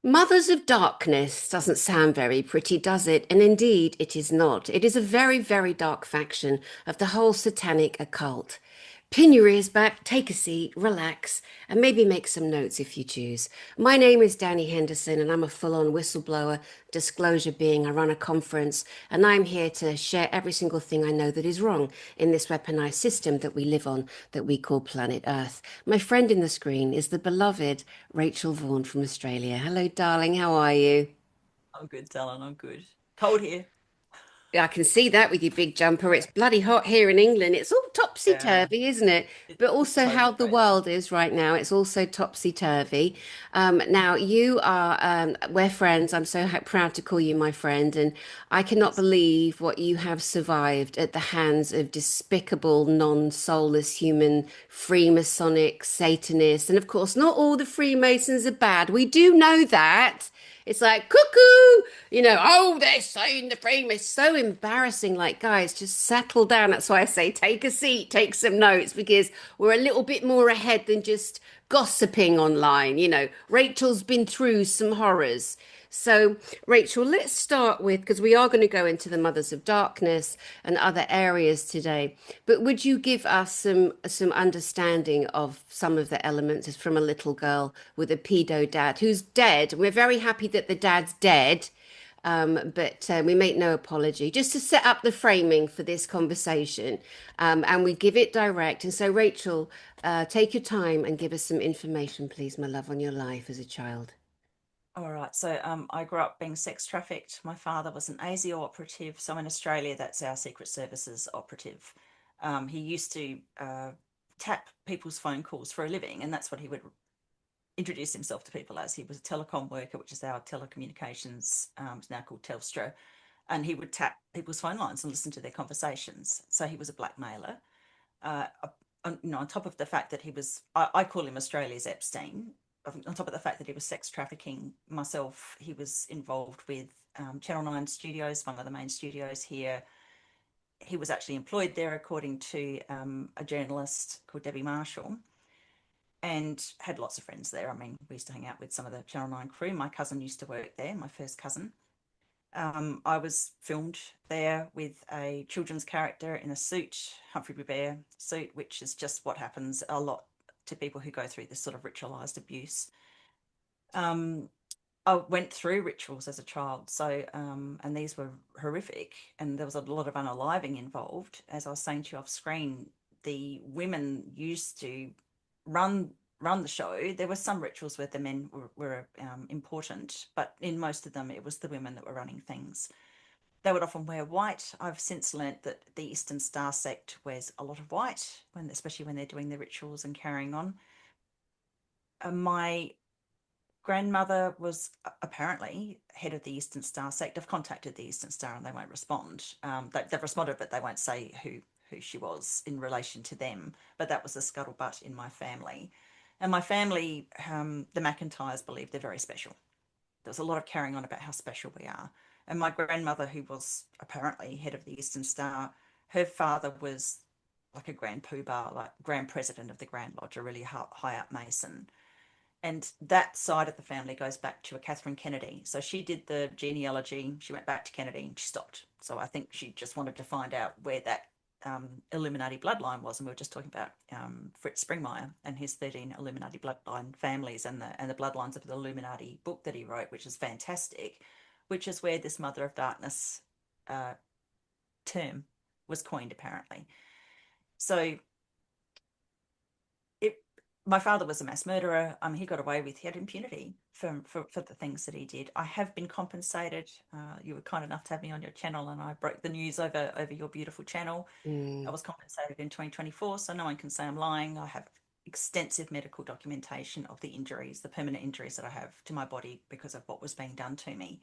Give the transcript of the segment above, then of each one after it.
Mothers of Darkness doesn't sound very pretty, does it? And indeed, it is not. It is a very, very dark faction of the whole satanic occult. Pin your ears back, take a seat, relax, and maybe make some notes if you choose. My name is Dani Henderson, and I'm a full on whistleblower, disclosure being. I run a conference, and I'm here to share every single thing I know that is wrong in this weaponized system that we live on, that we call planet Earth. My friend in the screen is the beloved Rachel Vaughan from Australia. Hello, darling. How are you? I'm good, Dylan. I'm good. Cold here. Yeah, I can see that with your big jumper. It's bloody hot here in England. It's all Yeah, topsy-turvy, isn't it? But it's also totally how the crazy. world is right now. It's also topsy-turvy. Now, you are, we're friends. I'm so proud to call you my friend. And I cannot Yes. believe what you have survived at the hands of despicable, non-soulless human Freemasonic Satanists. And of course, not all the Freemasons are bad. We do know that. It's like cuckoo, oh, they're saying the frame is so embarrassing. Like, guys, just settle down. That's why I say take a seat, take some notes, because we're a little bit more ahead than just gossiping online. Rachel's been through some horrors. So, Rachel, let's start with, because we are going to go into the Mothers of Darkness and other areas today, but would you give us some understanding of some of the elements as from a little girl with a pedo dad who's dead? We're very happy that the dad's dead, but we make no apology, just to set up the framing for this conversation, and we give it direct. And so, Rachel, take your time and give us some information, please, my love, on your life as a child. All right. So I grew up being sex trafficked. My father was an ASIO operative. So in Australia, that's our Secret Services operative. He used to tap people's phone calls for a living, and that's what he would introduce himself to people as. He was a telecom worker, which is our telecommunications, it's now called Telstra, and he would tap people's phone lines and listen to their conversations. So he was a blackmailer. uh, on top of the fact that he was, I call him Australia's Epstein. On top of the fact that he was sex trafficking myself, he was involved with Channel 9 studios, one of the main studios here. He was actually employed there, according to a journalist called Debbie Marshall, and had lots of friends there. I mean, we used to hang out with some of the Channel 9 crew. My cousin used to work there, my first cousin. I was filmed there with a children's character in a suit, Humphrey Bear suit, which is just what happens a lot to people who go through this sort of ritualized abuse. Um, I went through rituals as a child, so and these were horrific, and there was a lot of unaliving involved. As I was saying to you off screen, the women used to run run the show. There were some rituals where the men were important, but in most of them, it was the women that were running things. They would often wear white. I've since learnt that the Eastern Star sect wears a lot of white, especially when they're doing the rituals and carrying on. My grandmother was apparently head of the Eastern Star sect. I've contacted the Eastern Star and they won't respond. They've responded, but they won't say who she was in relation to them. But that was the scuttlebutt in my family. And my family, the McIntyres, believe they're very special. There was a lot of carrying on about how special we are. And my grandmother, who was apparently head of the Eastern Star, her father was like a grand poobah, like grand president of the Grand Lodge, a really high up Mason. And that side of the family goes back to a Catherine Kennedy. So she did the genealogy, she went back to Kennedy and she stopped. So I think she just wanted to find out where that Illuminati bloodline was. And we were just talking about Fritz Springmeier and his 13 Illuminati bloodline families, and the bloodlines of the Illuminati book that he wrote, which is fantastic, which is where this Mother of Darkness uh, term was coined, apparently. So it my father was a mass murderer. He got away with, he had impunity for the things that he did. I have been compensated. You were kind enough to have me on your channel, and I broke the news over your beautiful channel. I Mm. was compensated in 2024, so no one can say I'm lying. I have extensive medical documentation of the injuries, the permanent injuries that I have to my body because of what was being done to me.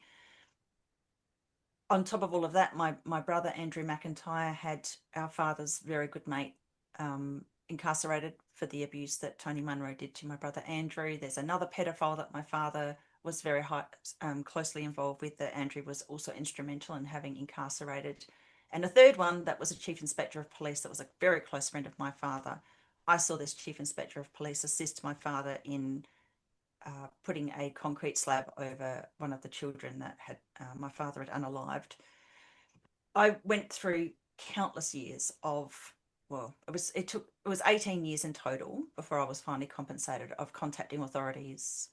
On top of all of that, my brother Andrew McIntyre had our father's very good mate incarcerated for the abuse that Tony Munro did to my brother Andrew. There's another pedophile that my father was very closely involved with, that Andrew was also instrumental in having incarcerated. And a third one that was a chief inspector of police that was a very close friend of my father. I saw this chief inspector of police assist my father in putting a concrete slab over one of the children that had my father had unalived. I went through countless years of, well, it was 18 years in total before I was finally compensated, of contacting authorities,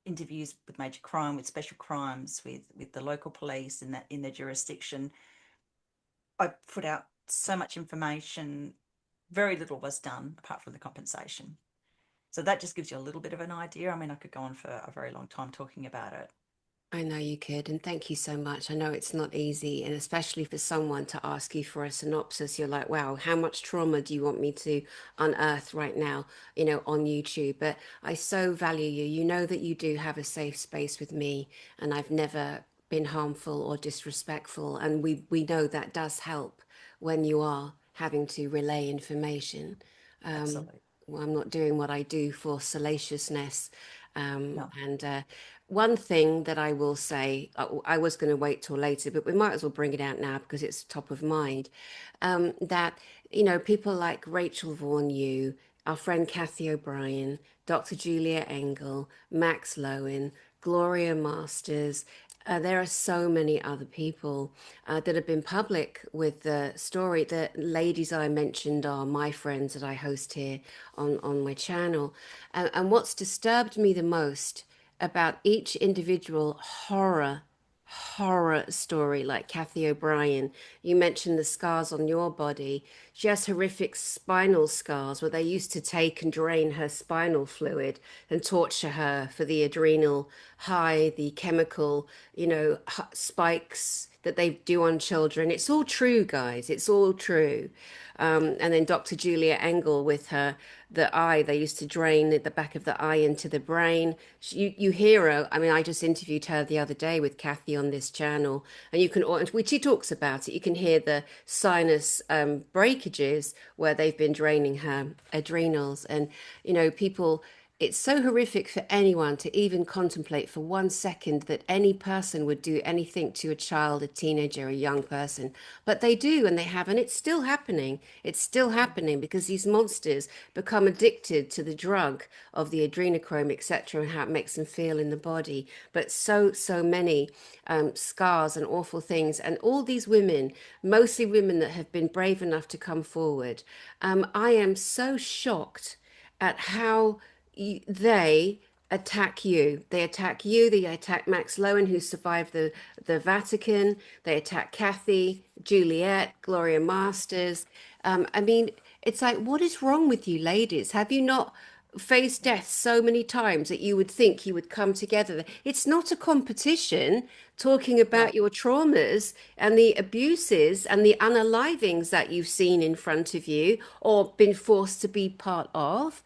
interviews with major crime, with special crimes, with the local police in their jurisdiction. I put out so much information, very little was done apart from the compensation. So that just gives you a little bit of an idea. I mean, I could go on for a very long time talking about it. I know you could, and thank you so much. I know it's not easy, and especially for someone to ask you for a synopsis, you're like, wow, how much trauma do you want me to unearth right now, on YouTube? But I so value you. You know that you do have a safe space with me, and I've never been harmful or disrespectful. And we know that does help when you are having to relay information. Um, Absolutely. well, I'm not doing what I do for salaciousness. No. And one thing that I will say, I was going to wait till later, but we might as well bring it out now because it's top of mind. That, people like Rachel Vaughan, our friend Kathy O'Brien, Dr. Julia Engel, Max Lowen, Gloria Masters. There are so many other people that have been public with the story. The ladies I mentioned are my friends that I host here on my channel. And what's disturbed me the most about each individual horror story, like Kathy O'Brien, you mentioned the scars on your body. She has horrific spinal scars where they used to take and drain her spinal fluid and torture her for the adrenal high, the chemical, spikes that they do on children. It's all true, guys. It's all true. And then Dr. Julia Engel with the eye, they used to drain the back of the eye into the brain. You hear her. I mean, I just interviewed her the other day with Kathy on this channel, and which she talks about it. You can hear the sinus breakages where they've been draining her adrenals, and people. It's so horrific for anyone to even contemplate for 1 second that any person would do anything to a child, a teenager, a young person. But they do, and they have, and it's still happening. It's still happening because these monsters become addicted to the drug of the adrenochrome, etc., and how it makes them feel in the body. But so many scars and awful things, and all these women, mostly women that have been brave enough to come forward. I am so shocked at how they attack you. They attack you. They attack Max Lowen, who survived the Vatican. They attack Kathy, Juliet, Gloria Masters. I mean, it's like, what is wrong with you, ladies? Have you not faced death so many times that you would think you would come together? It's not a competition talking about No. your traumas and the abuses and the unalivings that you've seen in front of you or been forced to be part of.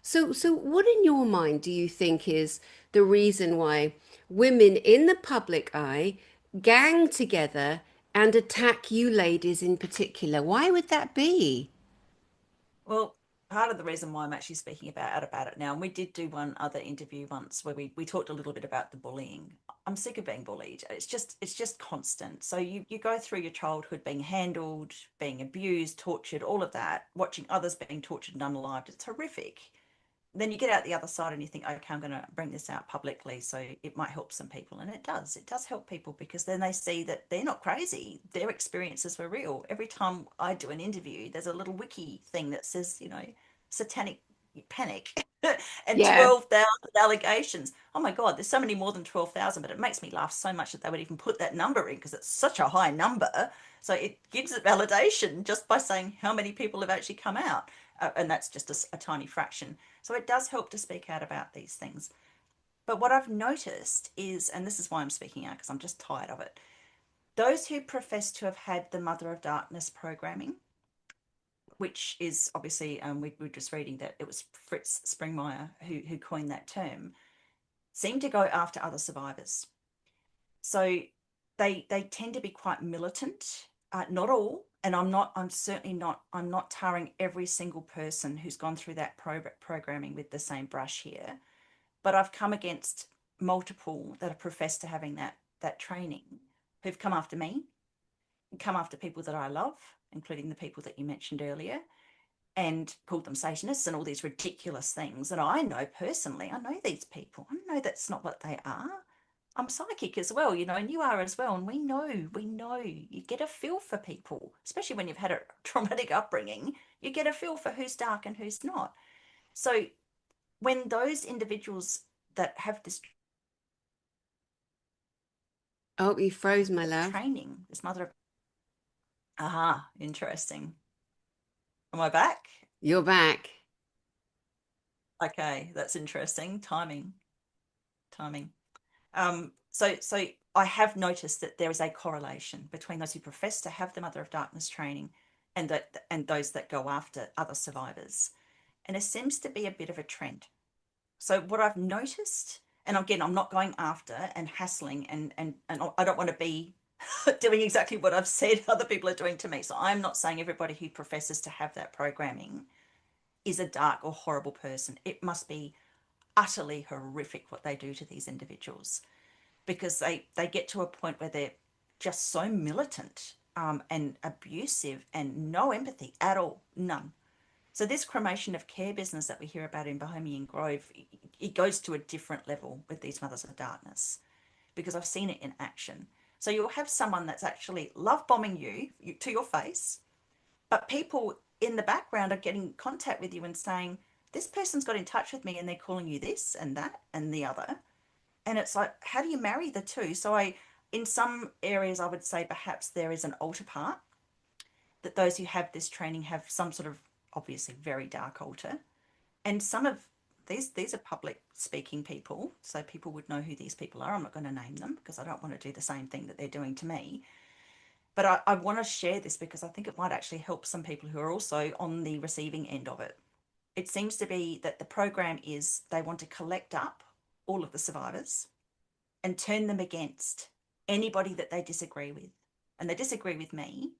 So what in your mind do you think is the reason why women in the public eye gang together and attack you ladies in particular? Why would that be? Well, part of the reason why I'm actually speaking about it now, and we did do one other interview once where we talked a little bit about the bullying. I'm sick of being bullied. It's just constant. So you go through your childhood being handled, being abused, tortured, all of that, watching others being tortured and unalived. It's horrific. Then you get out the other side and you think, okay, I'm going to bring this out publicly so it might help some people. And it does help people because then they see that they're not crazy. Their experiences were real. Every time I do an interview, there's a little wiki thing that says, satanic panic and Yeah. 12,000 allegations. Oh my God, there's so many more than 12,000, but it makes me laugh so much that they would even put that number in because it's such a high number. So it gives it validation just by saying how many people have actually come out. And that's just a tiny fraction. So it does help to speak out about these things. But what I've noticed is, and this is why I'm speaking out because I'm just tired of it, those who profess to have had the Mother of Darkness programming, which is obviously, we were just reading that it was Fritz Springmeier who coined that term, seem to go after other survivors. So they tend to be quite militant. Not all, and I'm certainly not. I'm not tarring every single person who's gone through that programming with the same brush here. But I've come against multiple that are professed to having that training, who've come after me, come after people that I love, including the people that you mentioned earlier. and called them Satanists and all these ridiculous things. And I know personally, I know these people. I know that's not what they are. I'm psychic as well, and you are as well. And we know, you get a feel for people, especially when you've had a traumatic upbringing. You get a feel for who's dark and who's not. So when those individuals that have this Oh, you froze, my love. training, this mother of, aha, interesting. Am I back? You're back. Okay, that's interesting. Timing. So I have noticed that there is a correlation between those who profess to have the Mother of Darkness training and those that go after other survivors. And there seems to be a bit of a trend. So what I've noticed, and again, I'm not going after and hassling and I don't want to be doing exactly what I've said other people are doing to me. So I'm not saying everybody who professes to have that programming is a dark or horrible person. It must be utterly horrific what they do to these individuals, because they get to a point where they're just so militant and abusive and no empathy at all, none. So this cremation of care business that we hear about in Bohemian Grove, it goes to a different level with these mothers of darkness, because I've seen it in action. So you'll have someone that's actually love bombing you to your face, but people in the background are getting contact with you and saying, this person's got in touch with me and they're calling you this and that and the other. And it's like, how do you marry the two? So in some areas, I would say perhaps there is an altar part, that those who have this training have some sort of obviously very dark altar. And some of these are public speaking people, so people would know who these people are. I'm not going to name them because I don't want to do the same thing that they're doing to me. But I want to share this because I think it might actually help some people who are also on the receiving end of it. It seems to be that the program is they want to collect up all of the survivors and turn them against anybody that they disagree with. And they disagree with me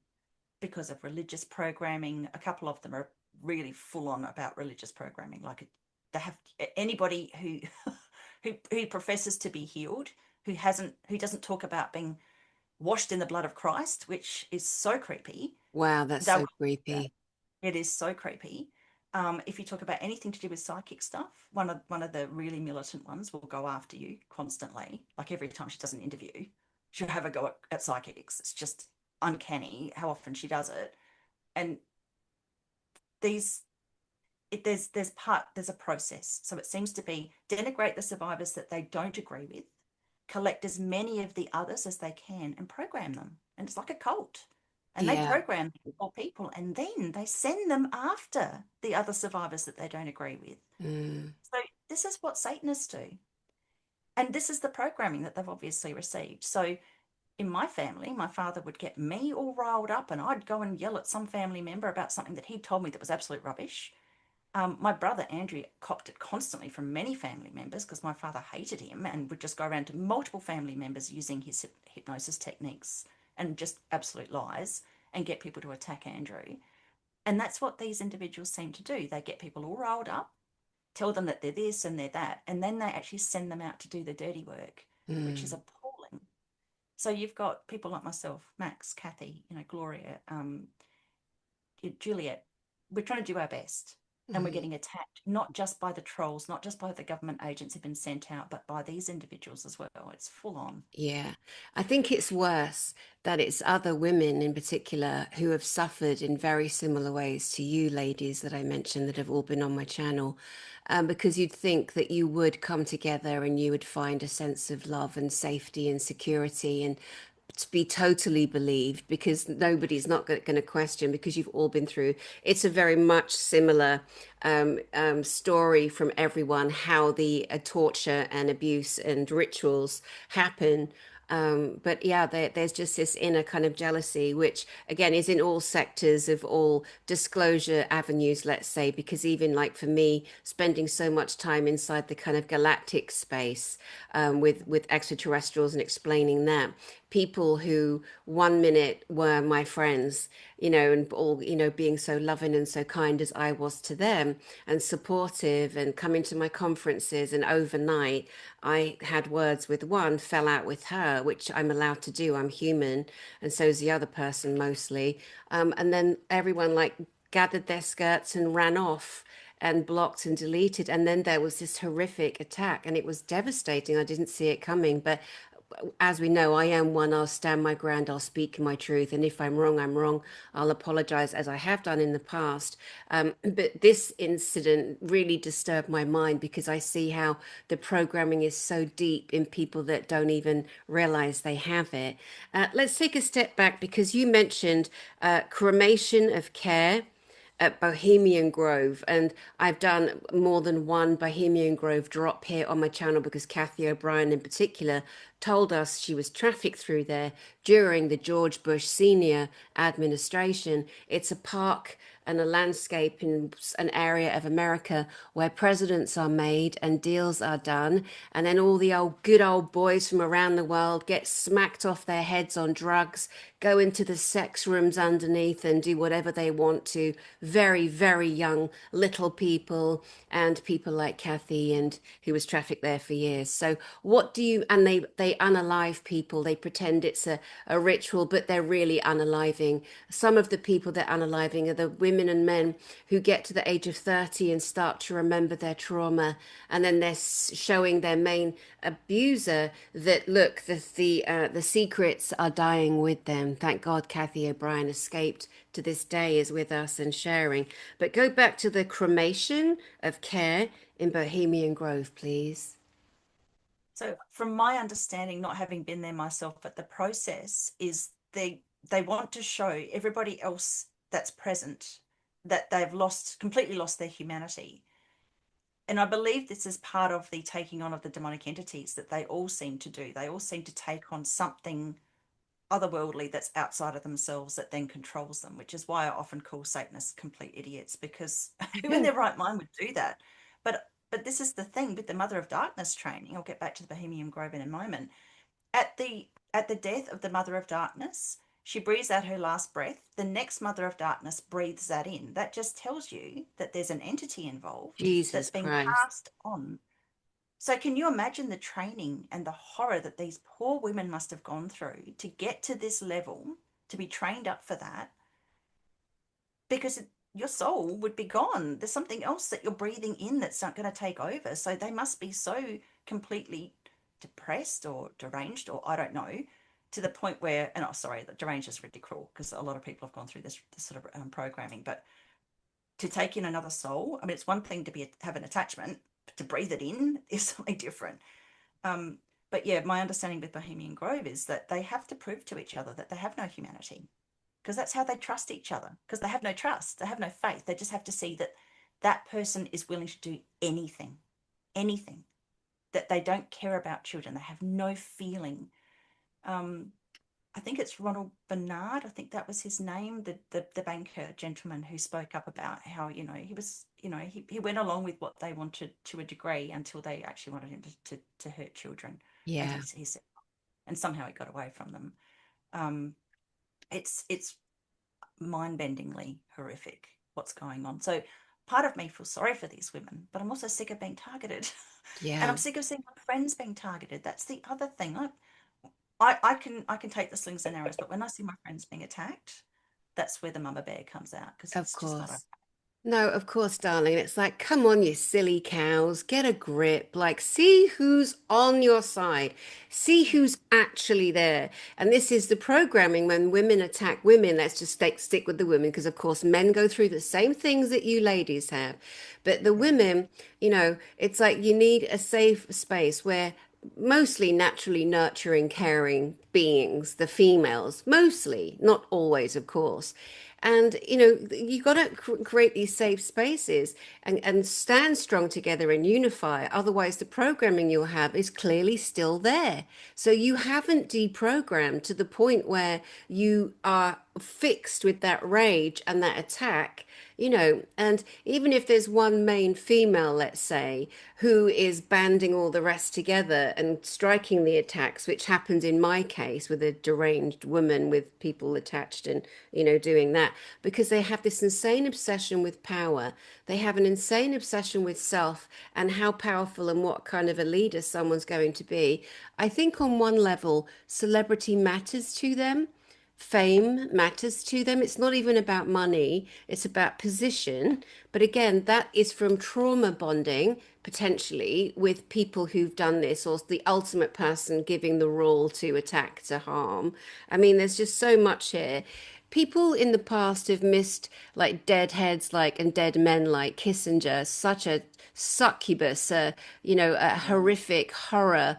because of religious programming. A couple of them are really full on about religious programming. Like they have anybody who who professes to be healed, who doesn't talk about being washed in the blood of Christ, which is so creepy. Wow, that's They'll so creepy. It is so creepy. If you talk about anything to do with psychic stuff, one of the really militant ones will go after you constantly. Like every time she does an interview, she'll have a go at psychics. It's just uncanny how often she does it. And these there's a process. So it seems to be denigrate the survivors that they don't agree with, collect as many of the others as they can, and program them. And it's like a cult. And they Yeah. program people and then they send them after the other survivors that they don't agree with. Mm. So this is what Satanists do. And this is the programming that they've obviously received. So in my family, my father would get me all riled up and I'd go and yell at some family member about something that he told me that was absolute rubbish. My brother Andrew copped it constantly from many family members because my father hated him and would just go around to multiple family members using his hypnosis techniques and just absolute lies and get people to attack Andrew. And that's what these individuals seem to do. They get people all riled up, tell them that they're this and they're that, and then they actually send them out to do the dirty work, which is Mm. appalling. So you've got people like myself, Max, Kathy, Gloria, Juliet. We're trying to do our best, and we're Mm. getting attacked not just by the trolls, not just by the government agents who've been sent out, but by these individuals as well. It's full on. Yeah, I think it's worse that it's other women in particular who have suffered in very similar ways to you ladies that I mentioned that have all been on my channel. Because you'd think that you would come together and you would find a sense of love and safety and security and to be totally believed because nobody's not going to question because you've all been through. It's a very much similar story from everyone how the torture and abuse and rituals happen. But yeah, there's just this inner kind of jealousy, which again is in all sectors of all disclosure avenues, let's say, because even like for me, spending so much time inside the kind of galactic space with extraterrestrials and explaining that, people who 1 minute were my friends, and all, being so loving and so kind as I was to them and supportive and coming to my conferences. And overnight, I had words with one, fell out with her, which I'm allowed to do. I'm human. And so is the other person mostly. And then everyone like gathered their skirts and ran off and blocked and deleted. And then there was this horrific attack, and it was devastating. I didn't see it coming. But as we know, I am one. I'll stand my ground. I'll speak my truth. And if I'm wrong, I'm wrong. I'll apologize as I have done in the past. But this incident really disturbed my mind because I see how the programming is so deep in people that don't even realize they have it. Let's take a step back because you mentioned cremation of care at Bohemian Grove, and I've done more than one Bohemian Grove drop here on my channel because Kathy O'Brien, in particular, told us she was trafficked through there during the George Bush Senior administration. It's a park and a landscape in an area of America where presidents are made and deals are done, and then all the old good old boys from around the world get smacked off their heads on drugs, go into the sex rooms underneath and do whatever they want to. Very, very young little people and people like Kathy and who was trafficked there for years. So what do you, and they unalive people. They pretend it's a ritual, but they're really unaliving. Some of the people they're unaliving are the women and men who get to the age of 30 and start to remember their trauma, and then they're showing their main abuser that look, the secrets are dying with them. Thank God Kathy O'Brien escaped to this day, is with us and sharing. But go back to the cremation of care in Bohemian Grove, please. So, from my understanding, not having been there myself, but the process is they want to show everybody else that's present that they've lost completely lost their humanity. And I believe this is part of the taking on of the demonic entities that they all seem to do. They all seem to take on something otherworldly that's outside of themselves that then controls them, which is why I often call Satanists complete idiots, because who in their right mind would do that? But this is the thing with the Mother of Darkness training. I'll get back to the Bohemian Grove in a moment. At the death of the Mother of Darkness, she breathes out her last breath. The next Mother of Darkness breathes that in. That just tells you that there's an entity involved that's Jesus been Christ. passed on. So, can you imagine the training and the horror that these poor women must have gone through to get to this level, to be trained up for that? Because your soul would be gone. There's something else that you're breathing in that's not going to take over. So, they must be so completely depressed or deranged, or I don't know, to the point where, and oh, sorry, the deranged is really cruel because a lot of people have gone through this sort of programming, but to take in another soul, I mean, it's one thing to have an attachment, but to breathe it in is something different. Um, but yeah, my understanding with Bohemian Grove is that they have to prove to each other that they have no humanity, because that's how they trust each other, because they have no trust, they have no faith. They just have to see that that person is willing to do anything, anything, that they don't care about children. They have no feeling. Um, I think it's Ronald Bernard. I think that was his name, the banker gentleman who spoke up about how, he was, he went along with what they wanted to a degree until they actually wanted him to hurt children. And Yeah. he said, and somehow he got away from them. Um, it's mind-bendingly horrific what's going on. So part of me feels sorry for these women, but I'm also sick of being targeted. And I'm Yeah. sick of seeing my friends being targeted. That's the other thing. I can take the slings and arrows, but when I see my friends being attacked, that's where the mama bear comes out, because Of it's just not. course. No, of course, darling. It's like, come on, you silly cows, get a grip. Like, see who's on your side, see who's actually there. And this is the programming when women attack women. Let's just stick with the women, because, of course, men go through the same things that you ladies have. But the Yeah. women, it's like you need a safe space where mostly naturally nurturing, caring beings, the females, mostly, not always, of course. And you got to create these safe spaces and stand strong together and unify. Otherwise, the programming you'll have is clearly still there. So you haven't deprogrammed to the point where you are fixed with that rage and that attack. And even if there's one main female, let's say, who is banding all the rest together and striking the attacks, which happened in my case with a deranged woman with people attached and, doing that, because they have this insane obsession with power. They have an insane obsession with self and how powerful and what kind of a leader someone's going to be. I think on one level, celebrity matters to them, fame matters to them. It's not even about money, it's about position. But again, that is from trauma bonding potentially with people who've done this, or the ultimate person giving the rule to attack, to harm. I mean, there's just so much here. People in the past have missed like dead heads like and dead men like Kissinger, such a succubus, a Mm. horrific horror.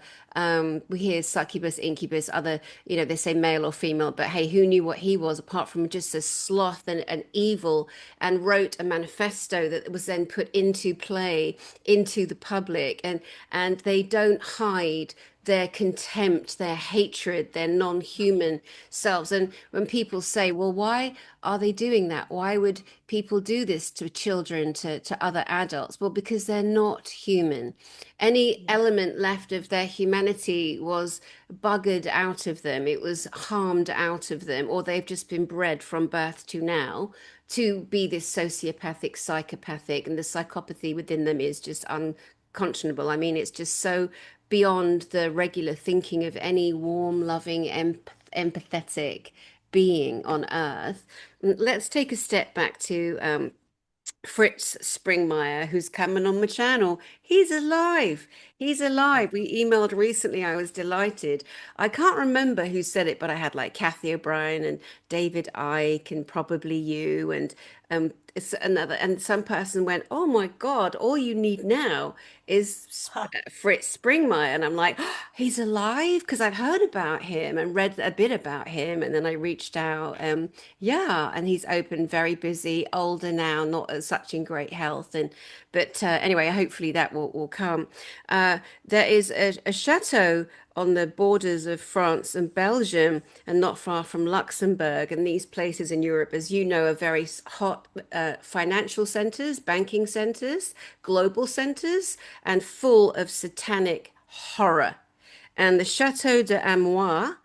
We hear succubus, incubus, other, they say male or female, but hey, who knew what he was apart from just a sloth and evil, and wrote a manifesto that was then put into play into the public, and they don't hide their contempt, their hatred, their non-human selves. And when people say, well, why are they doing that? Why would people do this to children, to other adults? Well, because they're not human. Any Yeah. element left of their humanity was buggered out of them, it was harmed out of them, or they've just been bred from birth to now to be this sociopathic, psychopathic, and the psychopathy within them is just unconscionable. I mean, it's just so beyond the regular thinking of any warm, loving, empathetic being on earth. Let's take a step back to Fritz Springmeier, who's coming on my channel. He's alive. He's Oh, alive. We emailed recently. I was delighted. I can't remember who said it, but I had like Kathy O'Brien and David Icke and probably you and it's another. And some person went, "Oh my God! All you need now is huh. Fritz Springmeier." And I'm like, oh, "He's alive," because I've heard about him and read a bit about him. And then I reached out. Yeah, and he's open, very busy, older now, not as such in great health. And but anyway, hopefully that will come. There is a chateau on the borders of France and Belgium, and not far from Luxembourg. And these places in Europe, as you know, are very hot financial centers, banking centers, global centers, and full of satanic horror. And the Chateau de Amois,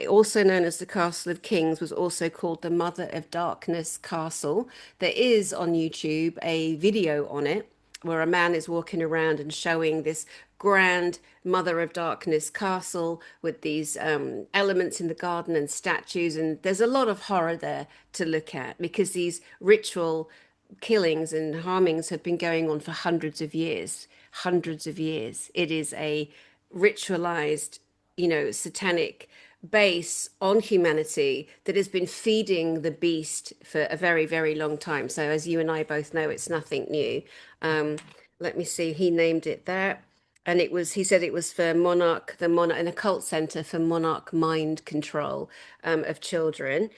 also known as the Castle of Kings, was also called the Mother of Darkness Castle. There is on YouTube a video on it where a man is walking around and showing this grand Mother of Darkness castle with these elements in the garden and statues. And there's a lot of horror there to look at because these ritual killings and harmings have been going on for hundreds of years. Hundreds of years. It is a ritualized, satanic base on humanity that has been feeding the beast for a very, very long time. So, as you and I both know, it's nothing new. Um, Let me see, he named it that. And he said it was for an occult center for monarch mind control of children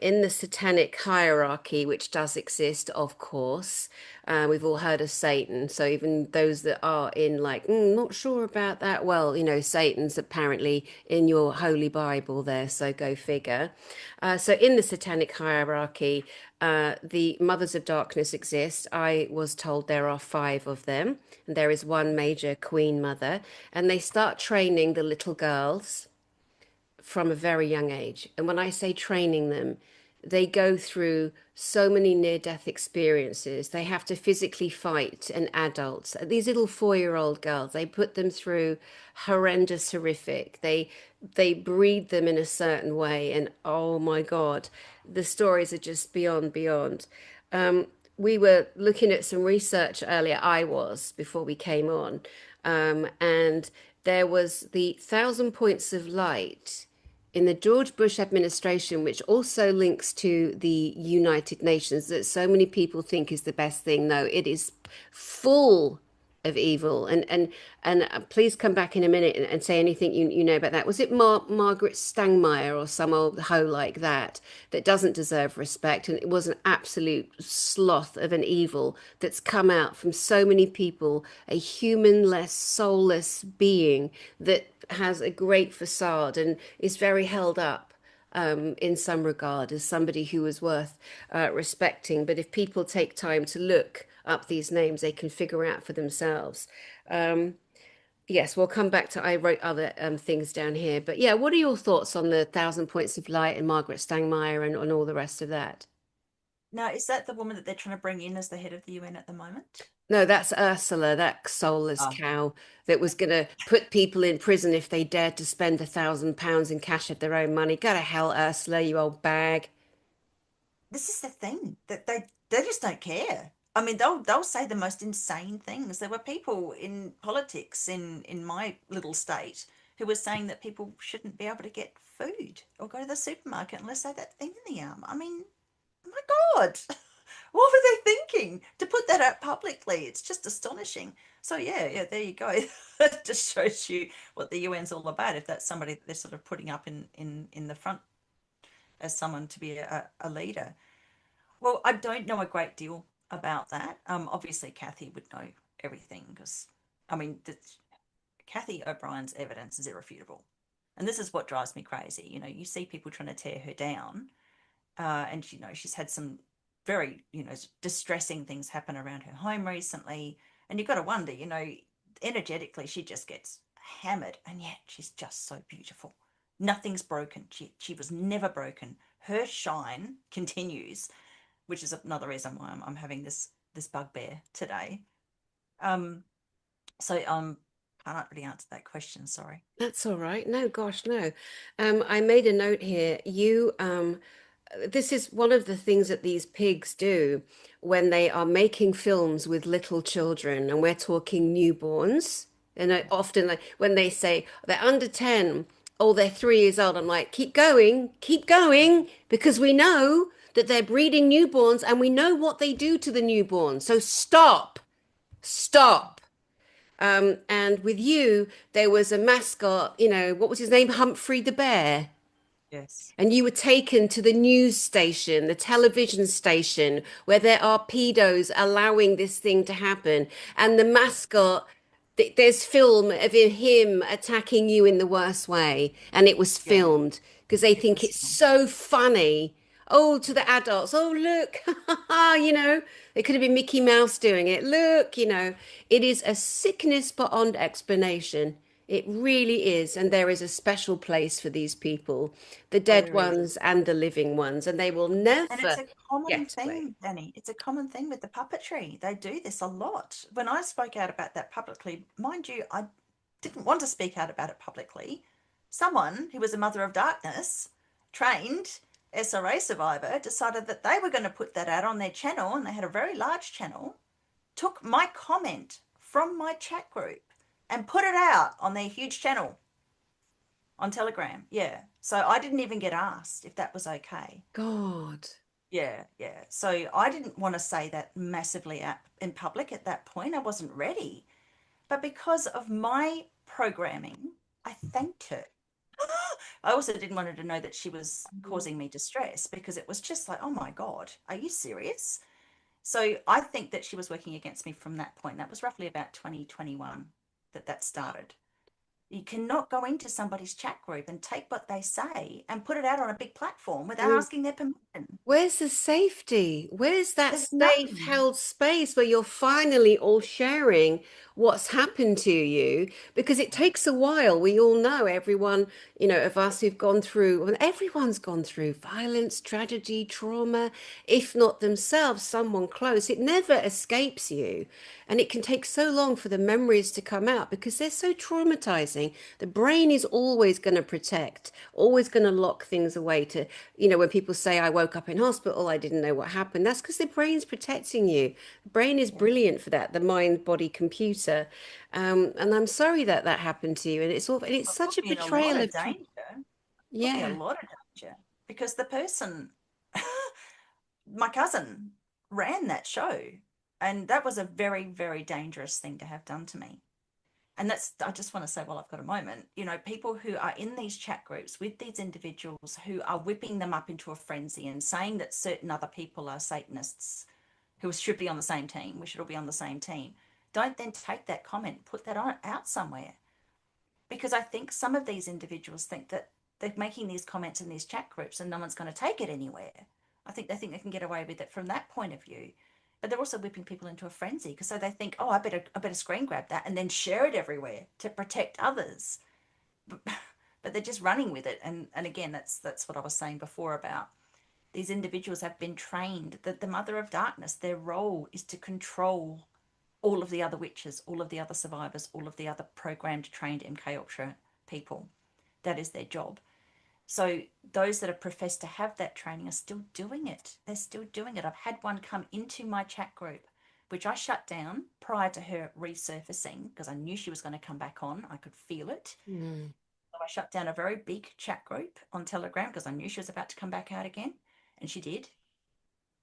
in the satanic hierarchy, which does exist, of course. We've all heard of Satan. So even those that are in like, not sure about that. Well, Satan's apparently in your holy Bible there. So go figure. So in the satanic hierarchy, the mothers of darkness exist. I was told there are five of them. And there is one major queen mother. And they start training the little girls from a very young age. And when I say training them, they go through so many near-death experiences. They have to physically fight an adult. These little 4-year-old girls, they put them through horrendous, horrific. They breed them in a certain way, and oh my God, the stories are just beyond, beyond. Um, we were looking at some research earlier. I was before we came on, and there was the thousand points of light in the George Bush administration, which also links to the United Nations, that so many people think is the best thing. No, it is full of evil. And please come back in a minute and say anything you know about that. Was it Margaret Stangmeyer or some old hoe like that that doesn't deserve respect? And it was an absolute sloth of an evil that's come out from so many people, a humanless, soulless being that has a great facade and is very held up in some regard as somebody who was worth respecting. But if people take time to look up these names, they can figure out for themselves. Um, yes, we'll come back to. I wrote other things down here, but yeah, what are your thoughts on the Thousand Points of Light and Margaret Stangmeyer and all the rest of that? Now, is that the woman that they're trying to bring in as the head of the UN at the moment? No, that's Ursula, that soulless Oh, cow that was going to put people in prison if they dared to spend £1,000 in cash of their own money. Go to hell, Ursula, you old bag. this is the thing that they just don't care. I mean, they'll say the most insane things. There were people in politics in my little state who were saying that people shouldn't be able to get food or go to the supermarket unless they had that thing in the arm. I mean, my God, what were they thinking to put that out publicly? It's just astonishing. So yeah, there you go. That just shows you what the UN's all about. If that's somebody that they're sort of putting up in the front as someone to be a leader. Well, I don't know a great deal about that. Obviously, Kathy would know everything because, I mean, Kathy O'Brien's evidence is irrefutable. And this is what drives me crazy. You know, you see people trying to tear her down, and, you know, she's had some very, you know, distressing things happen around her home recently. And you've got to wonder, you know, energetically, she just gets hammered. And yet she's just so beautiful. Nothing's broken. She was never broken. Her shine continues, which is another reason why I'm having this bugbear today. Um, so can't really answer that question. Sorry. That's all right. No, gosh, no. I made a note here. This is one of the things that these pigs do when they are making films with little children, and we're talking newborns. And I, Yeah, often, like, when they say they're under 10, oh, they're 3 years old, I'm like, keep yeah, going, because we know that they're breeding newborns and we know what they do to the newborn. So stop. And with you, there was a mascot, what was his name? Humphrey the Bear. yes, And you were taken to the news station, the television station, where there are pedos allowing this thing to happen. And the yeah, mascot, there's film of him attacking you in the worst way. And it was yeah. filmed because they It think was it's so funny. Oh, to the adults, oh, look, it could have been Mickey Mouse doing it. Look, it is a sickness beyond explanation. It really is. And there is a special place for these people, the oh, dead there is. ones and the living ones, and they will And it's never a common get away. thing, Danny. It's a common thing with the puppetry. They do this a lot. When I spoke out about that publicly, mind you, I didn't want to speak out about it publicly. Someone who was a mother of darkness, trained SRA survivor, decided that they were going to put that out on their channel, and they had a very large channel, took my comment from my chat group and put it out on their huge channel on Telegram. Yeah. So I didn't even get asked if that was okay. God. Yeah, yeah. So I didn't want to say that massively out in public at that point. I wasn't ready. But because of my programming, I thanked her. I also didn't want her to know that she was causing me distress because it was just like, oh my God, are you serious? So I think that she was working against me from that point. That was roughly about 2021 that started. You cannot go into somebody's chat group and take what they say and put it out on a big platform I without mean, asking their permission. where's the safety? Where's that There's safe none. held space where you're finally all sharing what's happened to you? Because it takes a while. We all know, everyone, of us who've gone through, well, everyone's gone through violence, tragedy, trauma, if not themselves, someone close. It never escapes you. And it can take so long for the memories to come out because they're so traumatizing. The brain is always going to protect, always going to lock things away to, when people say, I woke up in hospital, I didn't know what happened. That's because the brain's protecting you. The brain is Yeah. brilliant for that, the mind body computer. And I'm sorry that that happened to you. And it's all, and it's It such put a me in a lot betrayal of of danger. Put me a yeah. lot of danger because the person, my cousin, ran that show. And that was a very, very dangerous thing to have done to me. And that's, I just want to say, while I've got a moment, you know, people who are in these chat groups with these individuals who are whipping them up into a frenzy and saying that certain other people are Satanists who should be on the same team, we should all be on the same team. Don't then take that comment, put that out somewhere. Because I think some of these individuals think that they're making these comments in these chat groups and no one's going to take it anywhere. I think they can get away with it from that point of view. But they're also whipping people into a frenzy because so they think, oh, I better screen grab that and then share it everywhere to protect others. But they're just running with it. And again, that's what I was saying before about these individuals have been trained that the mother of darkness, their role is to control all of the other witches, all of the other survivors, all of the other programmed, trained MK Ultra people. That is their job. So those that are professed to have that training are still doing it. They're still doing it. I've had one come into my chat group, which I shut down prior to her resurfacing because I knew she was going to come back on. I could feel it. Mm. So I shut down a very big chat group on Telegram because I knew she was about to come back out again. And she did.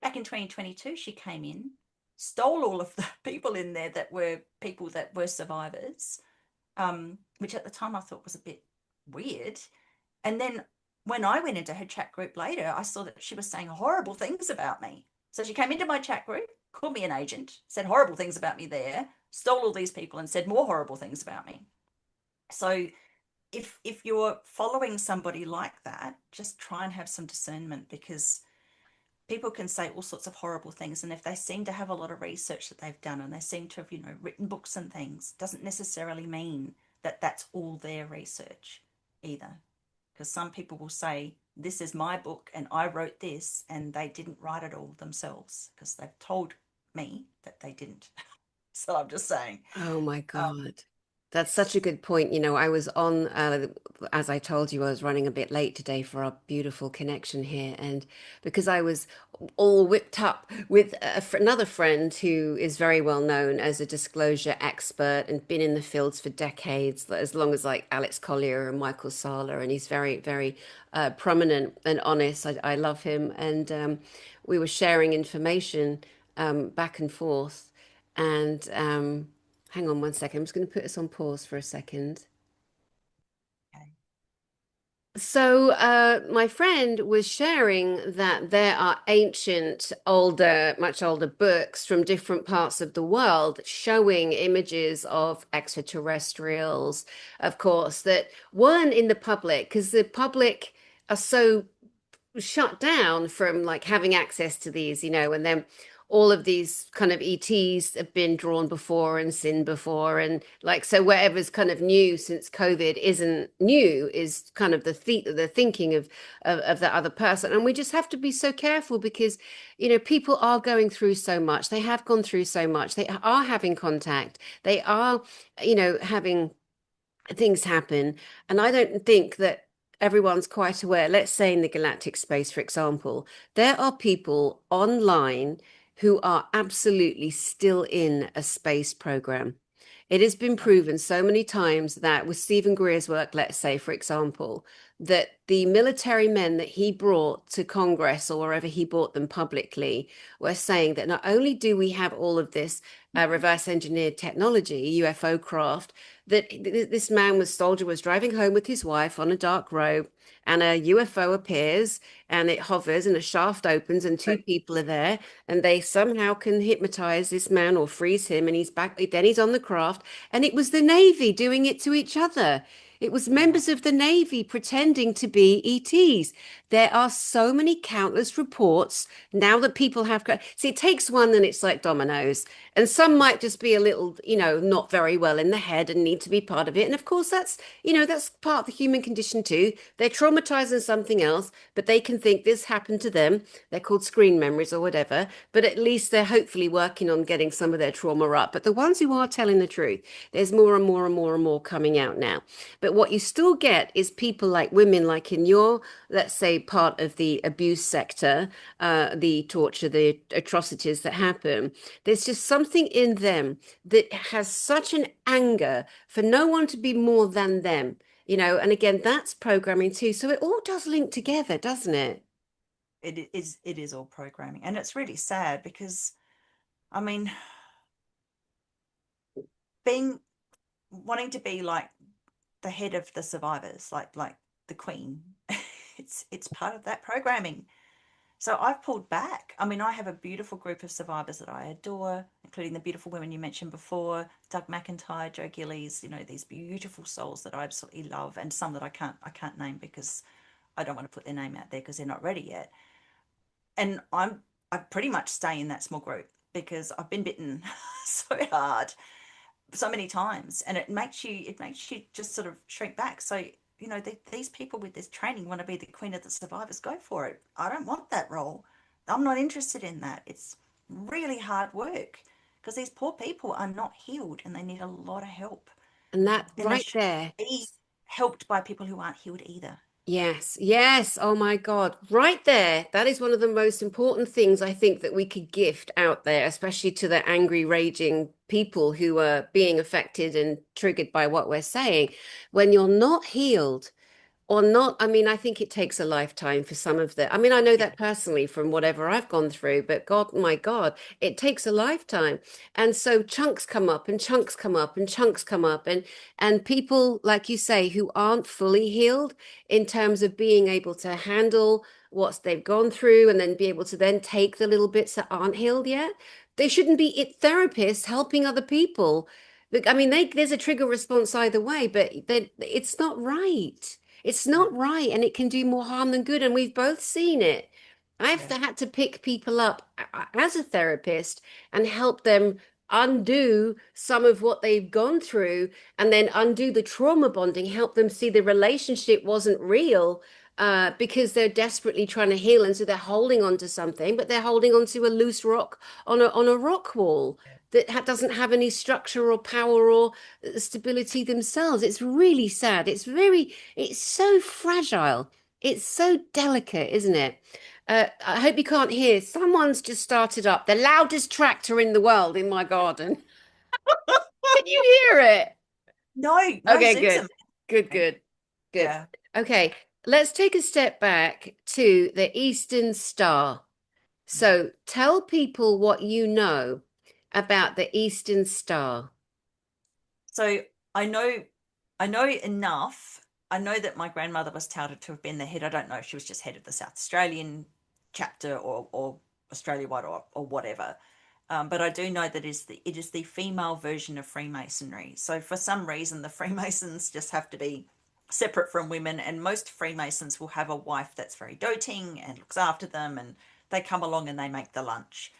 Back in 2022, she came in, stole all of the people in there that were people that were survivors, which at the time I thought was a bit weird. And then when I went into her chat group later, I saw that she was saying horrible things about me. So she came into my chat group, called me an agent, said horrible things about me there, stole all these people and said more horrible things about me. So if you're following somebody like that, just try and have some discernment because people can say all sorts of horrible things, and if they seem to have a lot of research that they've done and they seem to have written books and things, doesn't necessarily mean that that's all their research either, because some people will say this is my book and I wrote this, and they didn't write it all themselves because they've told me that they didn't. So I'm just saying. Oh my um, God. That's such a good point. I was on, as I told you, I was running a bit late today for our beautiful connection here. And because I was all whipped up with another friend who is very well known as a disclosure expert and been in the fields for decades, as long as like Alex Collier and Michael Sala. And he's very, very prominent and honest. I love him. And we were sharing information back and forth. And hang on one second. I'm just going to put this on pause for a second. okay. So, my friend was sharing that there are ancient, older, much older books from different parts of the world showing images of extraterrestrials, of course, that weren't in the public because the public are so shut down from like having access to these, and then all of these kind of ETs have been drawn before and seen before, and like so whatever's kind of new since COVID isn't new is kind of the thinking of the other person, and we just have to be so careful because people are going through so much, they have gone through so much, they are having contact, they are having things happen. And I don't think that everyone's quite aware. Let's say in the galactic space, for example, there are people online who are absolutely still in a space program. It has been proven so many times that with Stephen Greer's work, let's say, for example, that the military men that he brought to Congress or wherever he brought them publicly were saying that not only do we have all of this reverse engineered technology, UFO craft, that this soldier was driving home with his wife on a dark road, and a UFO appears and it hovers and a shaft opens and two people are there, and they somehow can hypnotize this man or freeze him, and he's back, then he's on the craft. And it was the Navy doing it to each other. It was Wow. members of the Navy pretending to be ETs. There are so many countless reports now that people have. See, it takes one and it's like dominoes. And some might just be a little, not very well in the head and need to be part of it. And of course, that's part of the human condition too. They're traumatized in something else, but they can think this happened to them. They're called screen memories or whatever. But at least they're hopefully working on getting some of their trauma up. But the ones who are telling the truth, there's more and more and more and more coming out now. But what you still get is people like women, like in your, let's say, part of the abuse sector, the torture, the atrocities that happen. There's just something in them that has such an anger for no one to be more than them, and again, that's programming too. So it all does link together, doesn't it? It is all programming, and it's really sad because I mean, being wanting to be like the head of the survivors, like the queen, it's part of that programming. So I've pulled back. I mean, I have a beautiful group of survivors that I adore, including the beautiful women you mentioned before, Doug McIntyre, Joe Gillies, these beautiful souls that I absolutely love, and some that I can't name because I don't want to put their name out there because they're not ready yet. And I pretty much stay in that small group because I've been bitten so hard so many times, and it makes you just sort of shrink back. So these people with this training want to be the queen of the survivors. Go for it. I don't want that role. I'm not interested in that. It's really hard work because these poor people are not healed and they need a lot of help. And that And they right shouldn't there. be helped by people who aren't healed either. Yes, yes. Oh my God. Right there. That is one of the most important things I think that we could gift out there, especially to the angry, raging people who are being affected and triggered by what we're saying. When you're not healed, or not. I mean, I think it takes a lifetime for some of the. I mean, I know Yeah, that personally from whatever I've gone through, but God, my God, it takes a lifetime. And so chunks come up and chunks come up and chunks come up and people like you say who aren't fully healed in terms of being able to handle what they've gone through and then be able to then take the little bits that aren't healed yet. They shouldn't be therapists helping other people. Look, I mean, there's a trigger response either way, but it's not right. It's yeah, not right, and it can do more harm than good. And we've both seen it. I've yeah, had to pick people up as a therapist and help them undo some of what they've gone through and then undo the trauma bonding, help them see the relationship wasn't real because they're desperately trying to heal. And so they're holding on to something, but they're holding on to a loose rock on a rock wall that doesn't have any structure or power or stability themselves. It's really sad. It's so fragile. It's so delicate, isn't it? I hope you can't hear. Someone's just started up the loudest tractor in the world in my garden. Can you hear it? no, no, Okay, zoom's good. Good, amazing. good, good. Yeah. Okay, let's take a step back to the Eastern Star. So tell people what you know about the Eastern Star. So I know, I know enough. I know that my grandmother was touted to have been the head. I don't know if she was just head of the South Australian chapter or Australia wide or whatever. But I do know that it is the female version of Freemasonry. So for some reason, the Freemasons just have to be separate from women, and most Freemasons will have a wife that's very doting and looks after them, and they come along and they make the lunch.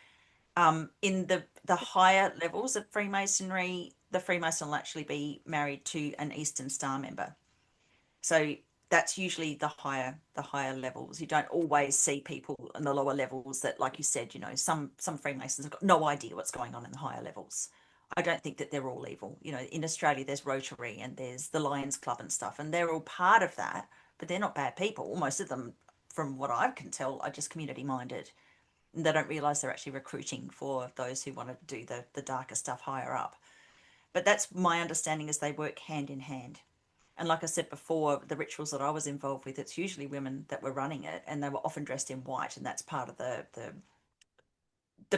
In the higher levels of Freemasonry, the Freemason will actually be married to an Eastern Star member. So that's usually the higher levels. You don't always see people in the lower levels that, like you said, some Freemasons have got no idea what's going on in the higher levels. I don't think that they're all evil. In Australia, there's Rotary and there's the Lions Club and stuff, and they're all part of that, but they're not bad people. Most of them, from what I can tell, are just community minded. They don't realize they're actually recruiting for those who want to do the darker stuff higher up. But that's my understanding is they work hand in hand. And like I said before, the rituals that I was involved with, it's usually women that were running it, and they were often dressed in white, and that's part of the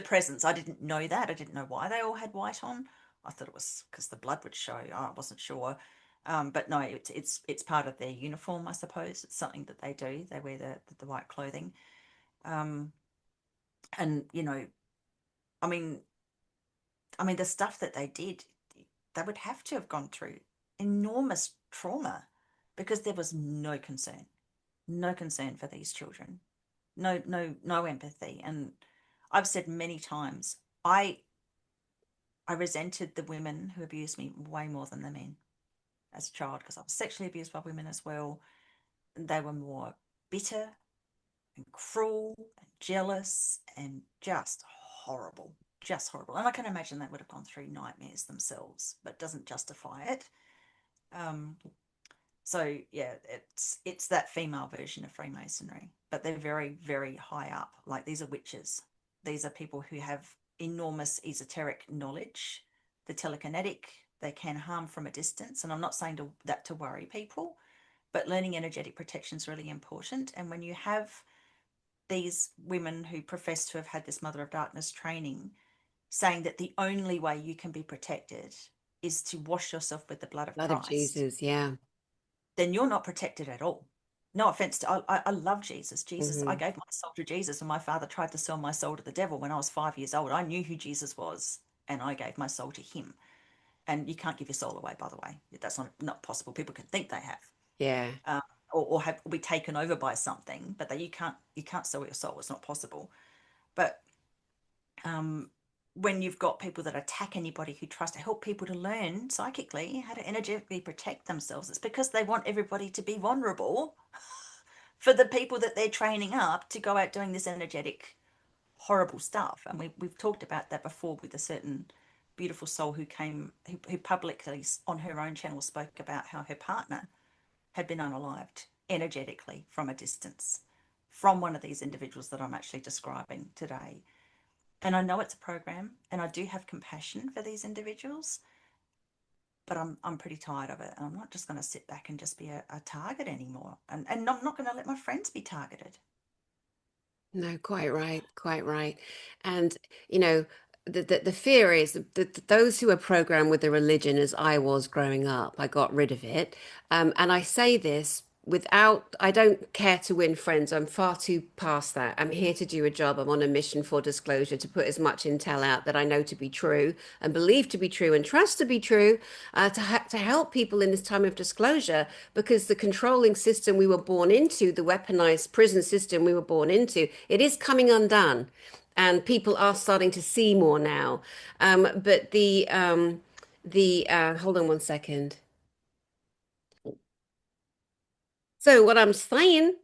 presence. I didn't know that. I didn't know why they all had white on. I thought it was because the blood would show. I wasn't sure. But no, it's part of their uniform, I suppose. It's something that they do. They wear the white clothing. Um, and I mean, the stuff that they did, they would have to have gone through enormous trauma because there was no concern for these children, no empathy. And I've said many times, I resented the women who abused me way more than the men as a child because I was sexually abused by women as well. They were more bitter and cruel and jealous and just horrible. And I can imagine they would have gone through nightmares themselves, but it doesn't justify it. Um, so yeah, it's that female version of Freemasonry, but they're very, very high up. Like these are witches. These are people who have enormous esoteric knowledge. They're telekinetic. They can harm from a distance. And I'm not saying that to worry people, but learning energetic protection is really important. And when you have these women who profess to have had this Mother of Darkness training saying that the only way you can be protected is to wash yourself with the blood of Blood of Christ, Jesus, yeah. then you're not protected at all. No offense to, I love Jesus. I Hmm. gave my soul to Jesus, and my father tried to sell my soul to the devil when I was 5 years old. I knew who Jesus was, and I gave my soul to him. And you can't give your soul away, by the way. That's not possible. People can think they have, Yeah. um, or have or be taken over by something, but you can't sell your soul. It's not possible. But um, when you've got people that attack anybody who tries to help people to learn psychically how to energetically protect themselves, it's because they want everybody to be vulnerable for the people that they're training up to go out doing this energetic, horrible stuff. And we've talked about that before with a certain beautiful soul who publicly on her own channel spoke about how her partner had been unalived energetically from a distance from one of these individuals that I'm actually describing today. And I know it's a program, and I do have compassion for these individuals, but I'm pretty tired of it. And I'm not just going to sit back and just be a target anymore. And I'm not going to let my friends be targeted. No, quite right, quite right. And you know, the fear is that those who are programmed with the religion, as I was growing up, I got rid of it. And I say this without, I don't care to win friends. I'm far too past that. I'm here to do a job. I'm on a mission for disclosure to put as much intel out that I know to be true and believe to be true and trust to be true, to help people in this time of disclosure, because the controlling system we were born into, the weaponized prison system we were born into, it is coming undone. And people are starting to see more now. But hold on one second. So what I'm saying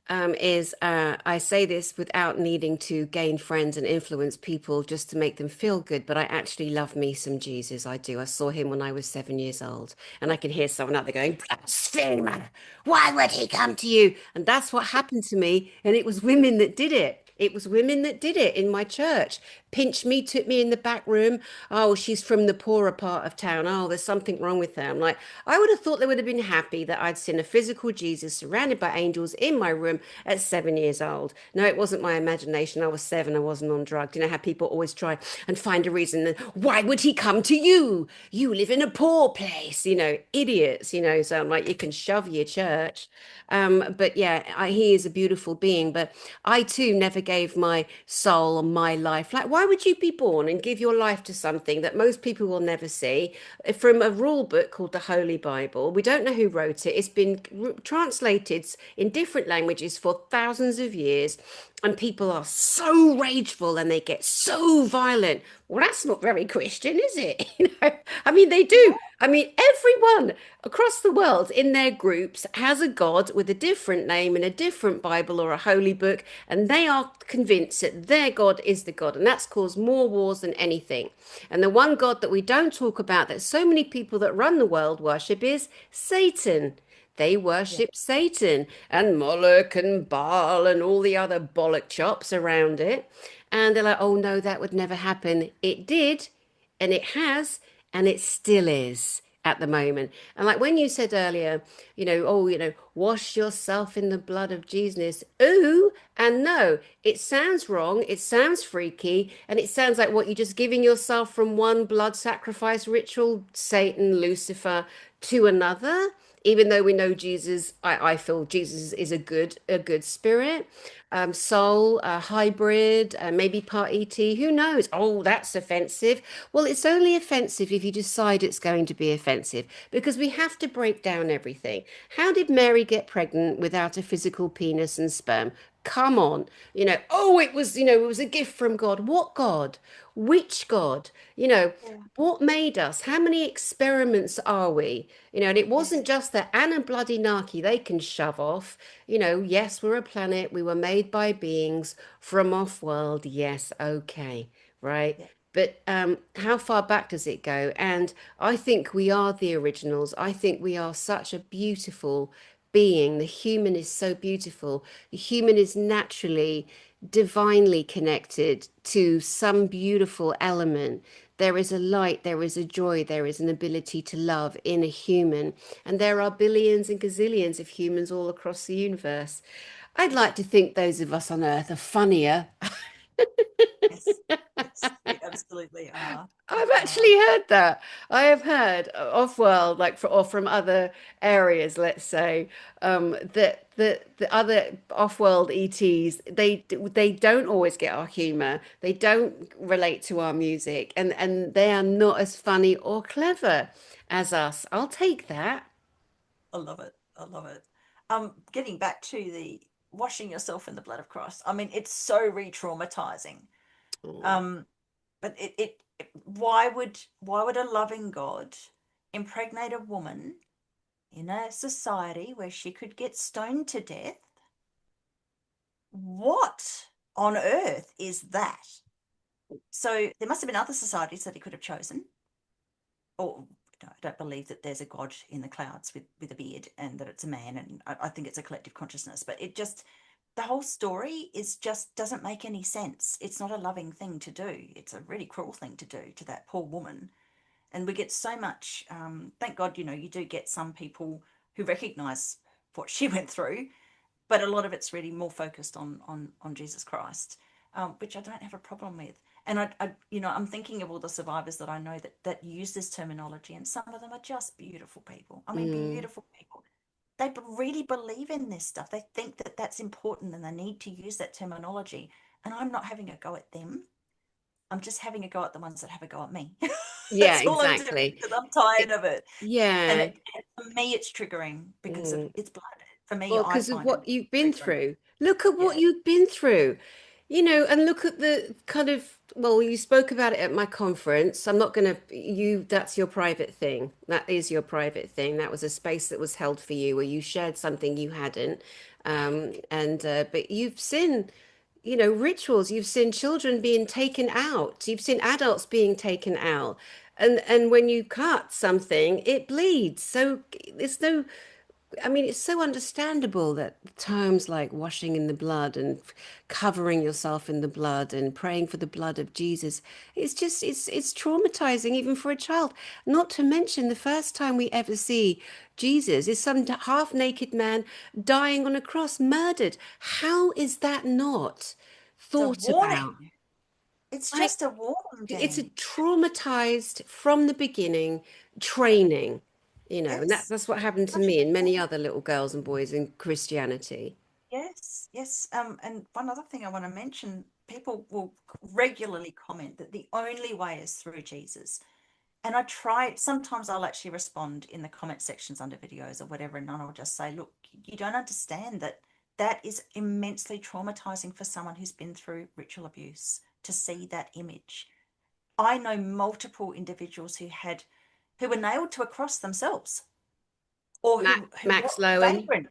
is, I say this without needing to gain friends and influence people just to make them feel good, but I actually love me some Jesus. I do. I saw him when I was 7 years old, and I can hear someone out there going, "Blasphemer! Why would he come to you?" And that's what happened to me, and it was women that did it. It was women that did it in my church. Pinched me, took me in the back room. Oh, she's from the poorer part of town. Oh, there's something wrong with her. I'm like, I would have thought they would have been happy that I'd seen a physical Jesus surrounded by angels in my room at 7 years old. No, it wasn't my imagination. I was seven. I wasn't on drugs. You know how people always try and find a reason. Why would he come to you? You live in a poor place. Idiots. So I'm like, you can shove your church. But yeah, he is a beautiful being. But I too never gave my soul or my life. Like, why would you be born and give your life to something that most people will never see? From a rule book called the Holy Bible. We don't know who wrote it. It's been translated in different languages for thousands of years, and people are so rageful and they get so violent. Well, that's not very Christian, is it? I mean, they do. I mean, everyone across the world in their groups has a God with a different name in a different Bible or a holy book, and they are convinced that their God is the God, and that's caused more wars than anything. And the one God that we don't talk about, that so many people that run the world worship, is Satan. They Yeah. worship Satan and Moloch and Baal and all the other bollock chops around it. And they're like, oh no, that would never happen. It did, and it has, and it still is at the moment. And like when you said earlier, wash yourself in the blood of Jesus. Ooh, and no, it sounds wrong. It sounds freaky. And it sounds like what you're just giving yourself from one blood sacrifice ritual, Satan, Lucifer, to another. Even though we know Jesus, I feel Jesus is a good spirit, soul, hybrid, maybe part ET. Who knows? Oh, that's offensive. Well, it's only offensive if you decide it's going to be offensive, because we have to break down everything. How did Mary get pregnant without a physical penis and sperm? Come on. Oh, it was a gift from God. What God? Which God? You know, Yeah. what made us? How many experiments are we? And it Yes. wasn't just that Anna Bloody Narky, they can shove off. Yes, we're a planet. We were made by beings from off-world. Yes, okay, right. Yeah. But how far back does it go? And I think we are the originals. I think we are such a beautiful being. The human is so beautiful. The human is naturally, divinely connected to some beautiful element. There is a light, there is a joy, there is an ability to love in a human. And there are billions and gazillions of humans all across the universe. I'd like to think those of us on Earth are funnier. Yes. Yes. We absolutely are. We I've are. actually heard that. I have heard off-world, like or from other areas, let's say, that the other off-world ETs, they don't always get our humor. They don't relate to our music, and they are not as funny or clever as us. I'll take that. I love it. I love it. Getting back to the washing yourself in the blood of Christ. I mean, it's so re-traumatizing. Oh, Um, but why would a loving God impregnate a woman in a society where she could get stoned to death? What on earth is that? So there must have been other societies that he could have chosen, or I don't believe that there's a God in the clouds with a beard and that it's a man. And I think it's a collective consciousness. But it just, the whole story is just doesn't make any sense. It's not a loving thing to do. It's a really cruel thing to do to that poor woman. And we get so much, thank God, you do get some people who recognize what she went through, but a lot of it's really more focused on Jesus Christ, which I don't have a problem with. And I'm thinking of all the survivors that I know that use this terminology, and some of them are just beautiful people. I mean, Mm. beautiful people. They really believe in this stuff. They think that that's important, and they need to use that terminology. And I'm not having a go at them. I'm just having a go at the ones that have a go at me. Yeah, That's all I'm doing exactly. because I'm tired It- of it. And yeah. for me, it's triggering because of Mm. it's blood. For me, Well, I because of find it what you've been triggering. through. Look at what Yeah. you've been through, and look at the kind of, well, you spoke about it at my conference. I'm not going to, that's your private thing. That is your private thing. That was a space that was held for you where you shared something you hadn't. But you've seen, rituals. You've seen children being taken out. You've seen adults being taken out. And when you cut something, it bleeds. So there's no, I mean, it's so understandable that terms like washing in the blood and covering yourself in the blood and praying for the blood of Jesus, it's traumatizing even for a child. Not to mention the first time we ever see Jesus is some half-naked man dying on a cross, murdered. How is that not It's a thought about? warning. It's Like, just a warning, it's a Dani. traumatized from the beginning Yep. training, and Yes. that's what happened to me and many 100%. other little girls and boys in Christianity. Yes. Yes. And one other thing I want to mention, people will regularly comment that the only way is through Jesus. And I try, sometimes I'll actually respond in the comment sections under videos or whatever, and I'll just say, look, you don't understand that that is immensely traumatizing for someone who's been through ritual abuse to see that image. I know multiple individuals who were nailed to a cross themselves, or who Max watched Lowen, vagrant.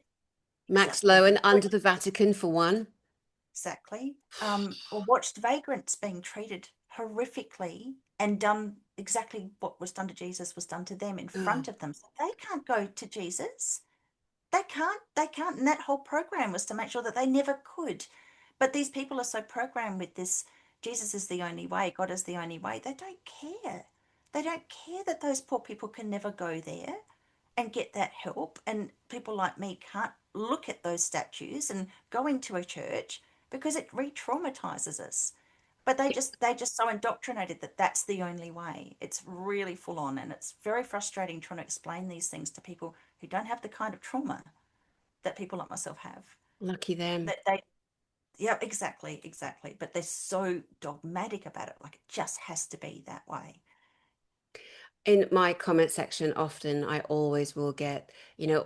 Max Exactly. Lowen under the Vatican for one. Exactly. Or watched vagrants being treated horrifically and done exactly what was done to Jesus was done to them in Oh, front of them. So they can't go to Jesus. They can't. And that whole program was to make sure that they never could. But these people are so programmed with this Jesus is the only way, God is the only way. They don't care. They don't care that those poor people can never go there and get that help. And people like me can't look at those statues and go into a church because it re-traumatizes us. But they just so indoctrinated that that's the only way. It's really full on, and it's very frustrating trying to explain these things to people who don't have the kind of trauma that people like myself have. lucky them. That they Yeah, exactly, exactly. But they're so dogmatic about it, like it just has to be that way. In my comment section, often I always will get,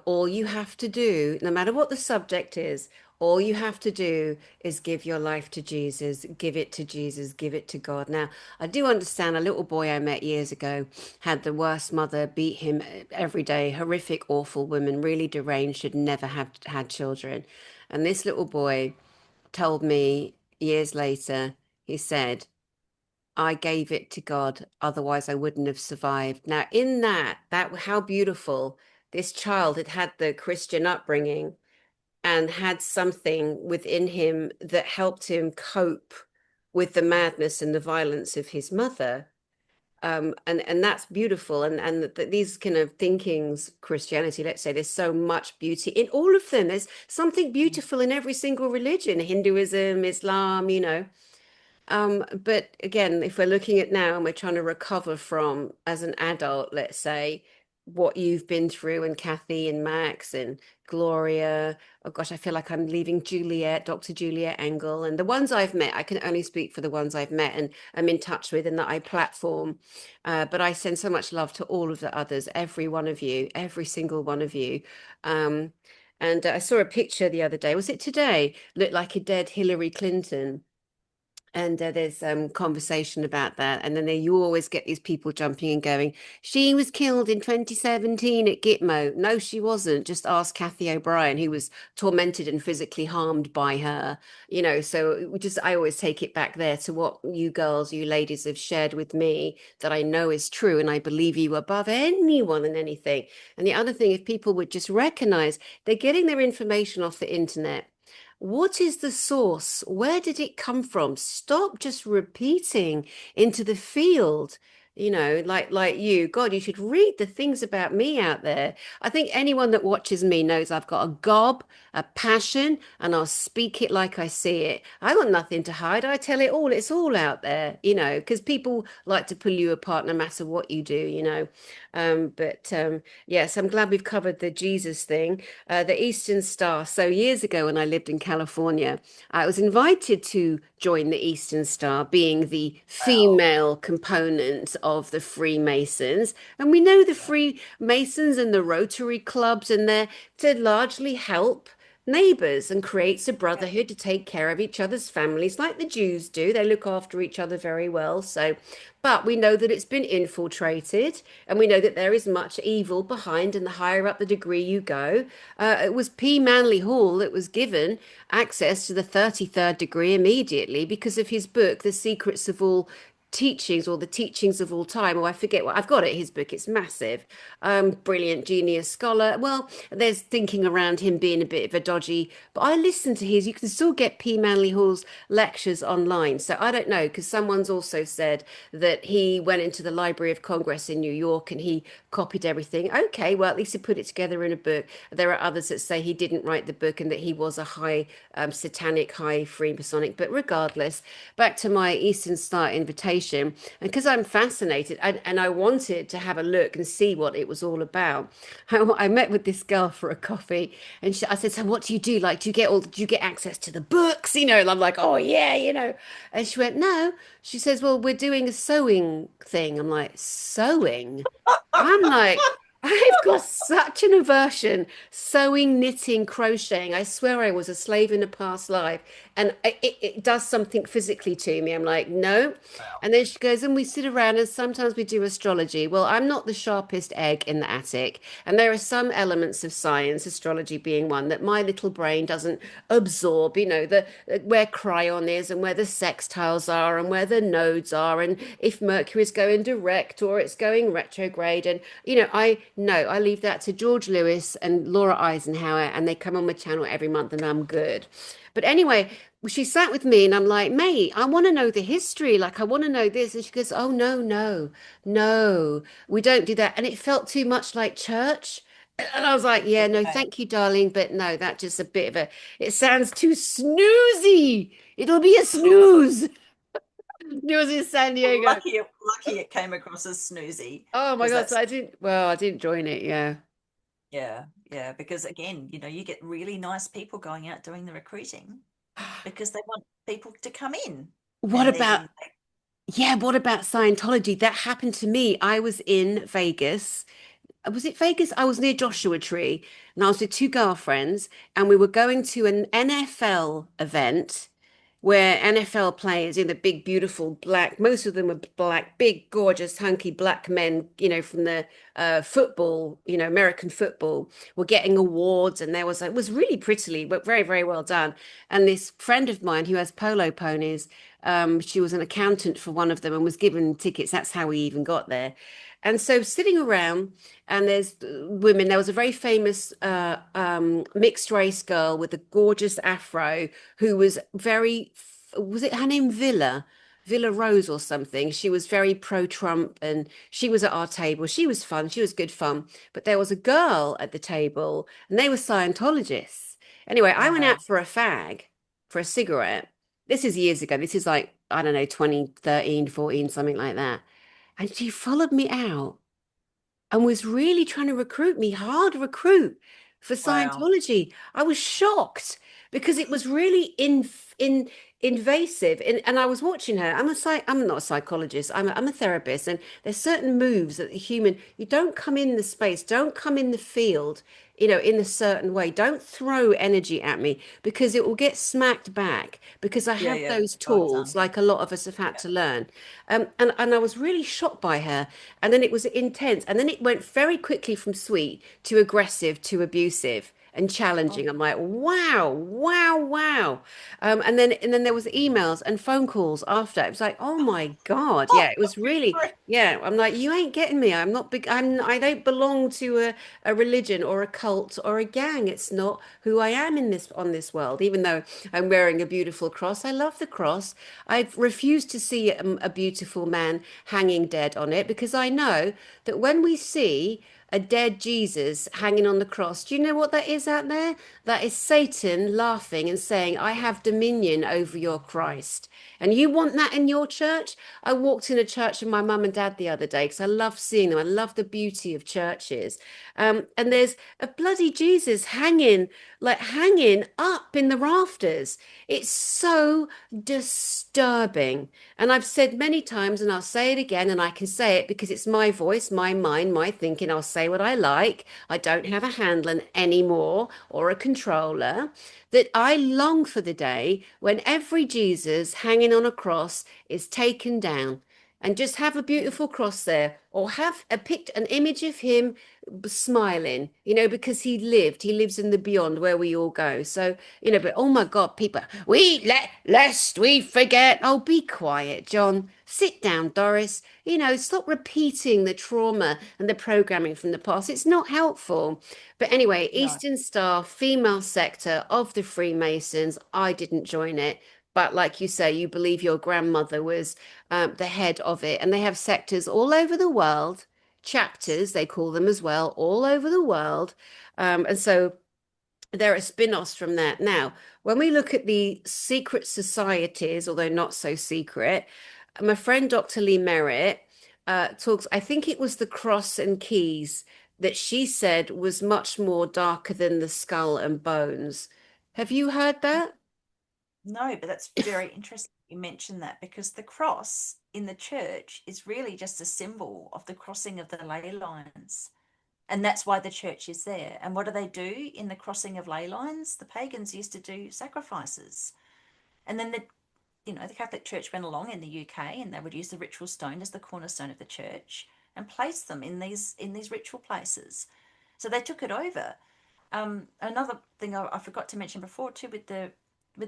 all you have to do, no matter what the subject is, all you have to do is give your life to Jesus, give it to Jesus, give it to God. Now, I do understand a little boy I met years ago had the worst mother, beat him every day, horrific, awful woman, really deranged, should never have had children. And this little boy told me years later, he said, I gave it to God, otherwise I wouldn't have survived. Now, in that how beautiful this child had the Christian upbringing and had something within him that helped him cope with the madness and the violence of his mother. And that's beautiful. And these kind of thinkings, Christianity, let's say, there's so much beauty in all of them. There's something beautiful in every single religion, Hinduism, Islam. But again, if we're looking at now and we're trying to recover from, as an adult, let's say, what you've been through, and Kathy and Max and Gloria, oh gosh, I feel like I'm leaving Juliet, Dr. Juliet Engel, and the ones I've met, I can only speak for the ones I've met and I'm in touch with and that I platform. But I send so much love to all of the others, every one of you, every single one of you. Um, and I saw a picture the other day, was it today? Looked like a dead Hillary Clinton. And there's conversation about that. And then you always get these people jumping and going, she was killed in 2017 at Gitmo. No, she wasn't. Just ask Kathy O'Brien, who was tormented and physically harmed by her. So I always take it back there to what you girls, you ladies have shared with me that I know is true. And I believe you above anyone and anything. And the other thing, if people would just recognize they're getting their information off the internet. What is the source? Where did it come from? Stop just repeating into the field. Like you, God, you should read the things about me out there. I think anyone that watches me knows I've got a gob, a passion, and I'll speak it like I see it. I got nothing to hide. I tell it all. It's all out there, because people like to pull you apart no matter what you do. But yes, I'm glad we've covered the Jesus thing. The Eastern Star. So years ago, when I lived in California, I was invited to join the Eastern Star, being the Wow. female component of the Freemasons. And we know the Freemasons and the Rotary clubs, and they're to largely help neighbors and creates a Yeah. brotherhood to take care of each other's families like the Jews do. They look after each other very well. So, but we know that it's been infiltrated, and we know that there is much evil behind, and the higher up the degree you go, it was P. Manly Hall that was given access to the 33rd degree immediately because of his book, The Secrets of All Teachings, or the Teachings of All Time. I forget what I've got it, his book. It's massive. Brilliant genius scholar. Well, there's thinking around him being a bit of a dodgy, but I listen to his. You can still get P. Manly Hall's lectures online. So I don't know, because someone's also said that he went into the Library of Congress in New York and he copied everything. Okay, well, at least he put it together in a book. There are others that say he didn't write the book and that he was a high satanic, high Freemasonic. But regardless, back to my Eastern Star invitation, and because I'm fascinated and I wanted to have a look and see what it was all about, I met with this girl for a coffee, and I said, "So what do you do? Like, do you get access to the books? And I'm like, "Oh yeah." And she went, "No." She says, "Well, we're doing a sewing thing." I'm like, "Sewing?" I'm like, I've got such an aversion, sewing, knitting, crocheting. I swear I was a slave in a past life, and it does something physically to me. I'm like, no. Wow. And then she goes, and we sit around, and sometimes we do astrology. Well, I'm not the sharpest egg in the attic, and there are some elements of science, astrology being one, that my little brain doesn't absorb. The where Cryon is, and where the sextiles are, and where the nodes are, and if Mercury's going direct or it's going retrograde. And I know I leave that to George Lewis and Laura Eisenhower, and they come on my channel every month, and I'm good. But anyway, she sat with me, and I'm like, mate, I want to know the history. Like, I want to know this. And she goes, oh, no, no, no, we don't do that. And it felt too much like church. And I was like, yeah, no, Okay. thank you, darling. But no, that's just a bit of it sounds too snoozy. It'll be a snooze. Snooze in San Well, Diego. lucky it came across as snoozy, Oh my because God. So that's I didn't join it. Yeah. yeah, yeah. Because again, you get really nice people going out doing the recruiting because they want people to come in, What and about, then yeah, what about Scientology? That happened to me. I was in Vegas. Was it Vegas? I was near Joshua Tree, and I was with two girlfriends, and we were going to an NFL event where NFL players in the big, beautiful black, most of them were black, big, gorgeous, hunky black men, from the football, American football, were getting awards. And it was really prettily, but very, very well done. And this friend of mine who has polo ponies, she was an accountant for one of them and was given tickets. That's how we even got there. And so sitting around, and there's women. There was a very famous mixed race girl with a gorgeous afro who was was it her name Villa Rose or something? She was very pro-Trump, and she was at our table. She was fun. She was good fun. But there was a girl at the table, and they were Scientologists. Anyway, I oh went wow, out for a fag, for a cigarette. This is years ago. This is like, I don't know, 2013, 14, something like that. And she followed me out and was really trying to recruit me, hard recruit for wow, Scientology. I was shocked because it was really in. invasive. And I was watching her. I'm not a psychologist. I'm a therapist, and there's certain moves that the human, you don't come in the space, don't come in the field, in a certain way. Don't throw energy at me because it will get smacked back because I Yeah, have yeah, those well tools done. like a lot of us have had Yeah. to learn. And I was really shocked by her. And then it was intense. And then it went very quickly from sweet to aggressive to abusive and Oh, challenging. I'm like, wow, wow, wow. And then there was emails and phone calls after. It was like, oh my God. Yeah, it was really, great. yeah. I'm like, you ain't getting me. I'm not big. I don't belong to a religion or a cult or a gang. It's not who I am on this world. Even though I'm wearing a beautiful cross, I love the cross. I've refused to see a beautiful man hanging dead on it because I know that when we see a dead Jesus hanging on the cross. Do you know what that is out there? That is Satan laughing and saying, I have dominion over your Christ. And you want that in your church? I walked in a church with my mum and dad the other day because I love seeing them. I love the beauty of churches. And there's a bloody Jesus hanging up in the rafters. It's so disturbing. And I've said many times, and I'll say it again, and I can say it because it's my voice, my mind, my thinking. I'll say what I like. I don't have a handler anymore or a controller. That I long for the day when every Jesus hanging on a cross is taken down and just have a beautiful cross there, or have picked an image of him smiling, because he lives in the beyond where we all go. So, but oh my God, people, lest we forget. Oh, be quiet, John. Sit down, Doris. Stop repeating the trauma and the programming from the past. It's not helpful. But anyway, No, Eastern Star, female sector of the Freemasons. I didn't join it. But like you say, you believe your grandmother was the head of it. And they have sectors all over the world, chapters, they call them as well, all over the world. And so there are spin-offs from that. Now, when we look at the secret societies, although not so secret, my friend Dr. Lee Merritt talks, I think it was the Cross and Keys that she said was much more darker than the skull and bones. Have you heard that? no, but that's very interesting you mentioned that because the cross in the church is really just a symbol of the crossing of the ley lines. And that's why the church is there. And what do they do in the crossing of ley lines? The pagans used to do sacrifices. And then the Catholic Church went along in the UK and they would use the ritual stone as the cornerstone of the church and place them in these ritual places. So they took it over. Another thing I forgot to mention before too with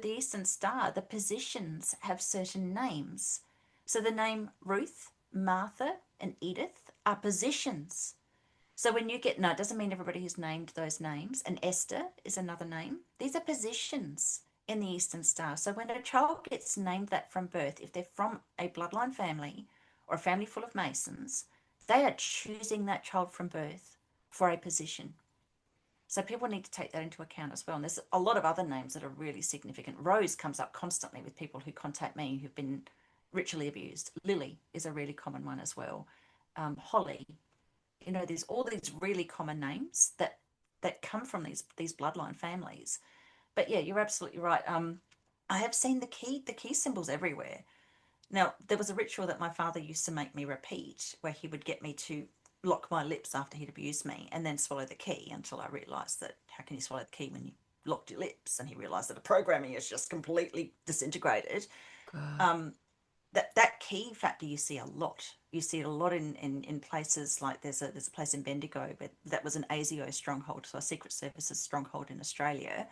the Eastern Star, the positions have certain names. So the name Ruth, Martha, and Edith are positions. So when you get, no, it doesn't mean everybody who's named those names. And Esther is another name. These are positions in the Eastern Star. So when a child gets named that from birth, if they're from a bloodline family or a family full of Masons, they are choosing that child from birth for a position. So people need to take that into account as well. And there's a lot of other names that are really significant. Rose comes up constantly with people who contact me who've been ritually abused. Lily is a really common one as well. Holly, there's all these really common names that come from these bloodline families. But yeah, you're absolutely right. I have seen the key symbols everywhere. Now, there was a ritual that my father used to make me repeat where he would get me to lock my lips after he'd abused me and then swallow the key until I realized that how can you swallow the key when you locked your lips? And he realized that the programming is just completely disintegrated. God. Um, that key factor you see a lot. You see it a lot in places like there's a place in Bendigo where that was an ASIO stronghold, so a Secret Services stronghold in Australia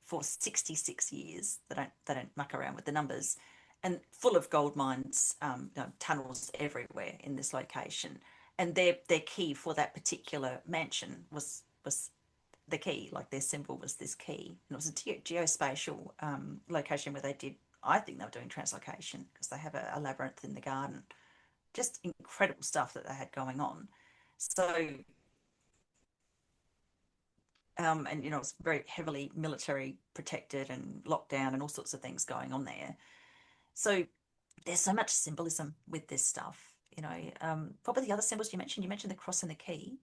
for 66 years. They don't muck around with the numbers, and full of gold mines, tunnels everywhere in this location. And their key for that particular mansion was the key, like their symbol was this key. And it was a geospatial location where they did, I think they were doing translocation because they have a labyrinth in the garden. Just incredible stuff that they had going on. So, and it's very heavily military protected and locked down and all sorts of things going on there. So there's so much symbolism with this stuff. What were the other symbols you mentioned? You mentioned the cross and the key.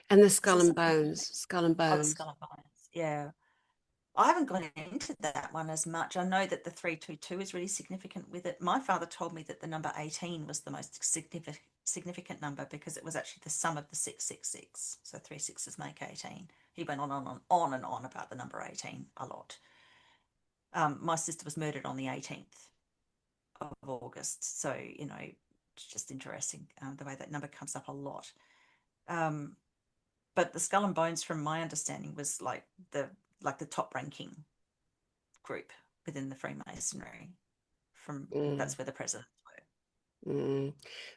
And the Was skull there and something? bones, skull and Oh, the bones. skull and bones. Yeah. I haven't gone into that one as much. I know that the 322 is really significant with it. My father told me that the number 18 was the most significant number because it was actually the sum of the 666. So three sixes make 18. He went on and on about the number 18 a lot. My sister was murdered on the 18th of August. So, it's just interesting the way that number comes up a lot. Um, but the Skull and Bones, from my understanding, was like the top ranking group within the Freemasonry. From Mm. That's where the presidents were. Mm.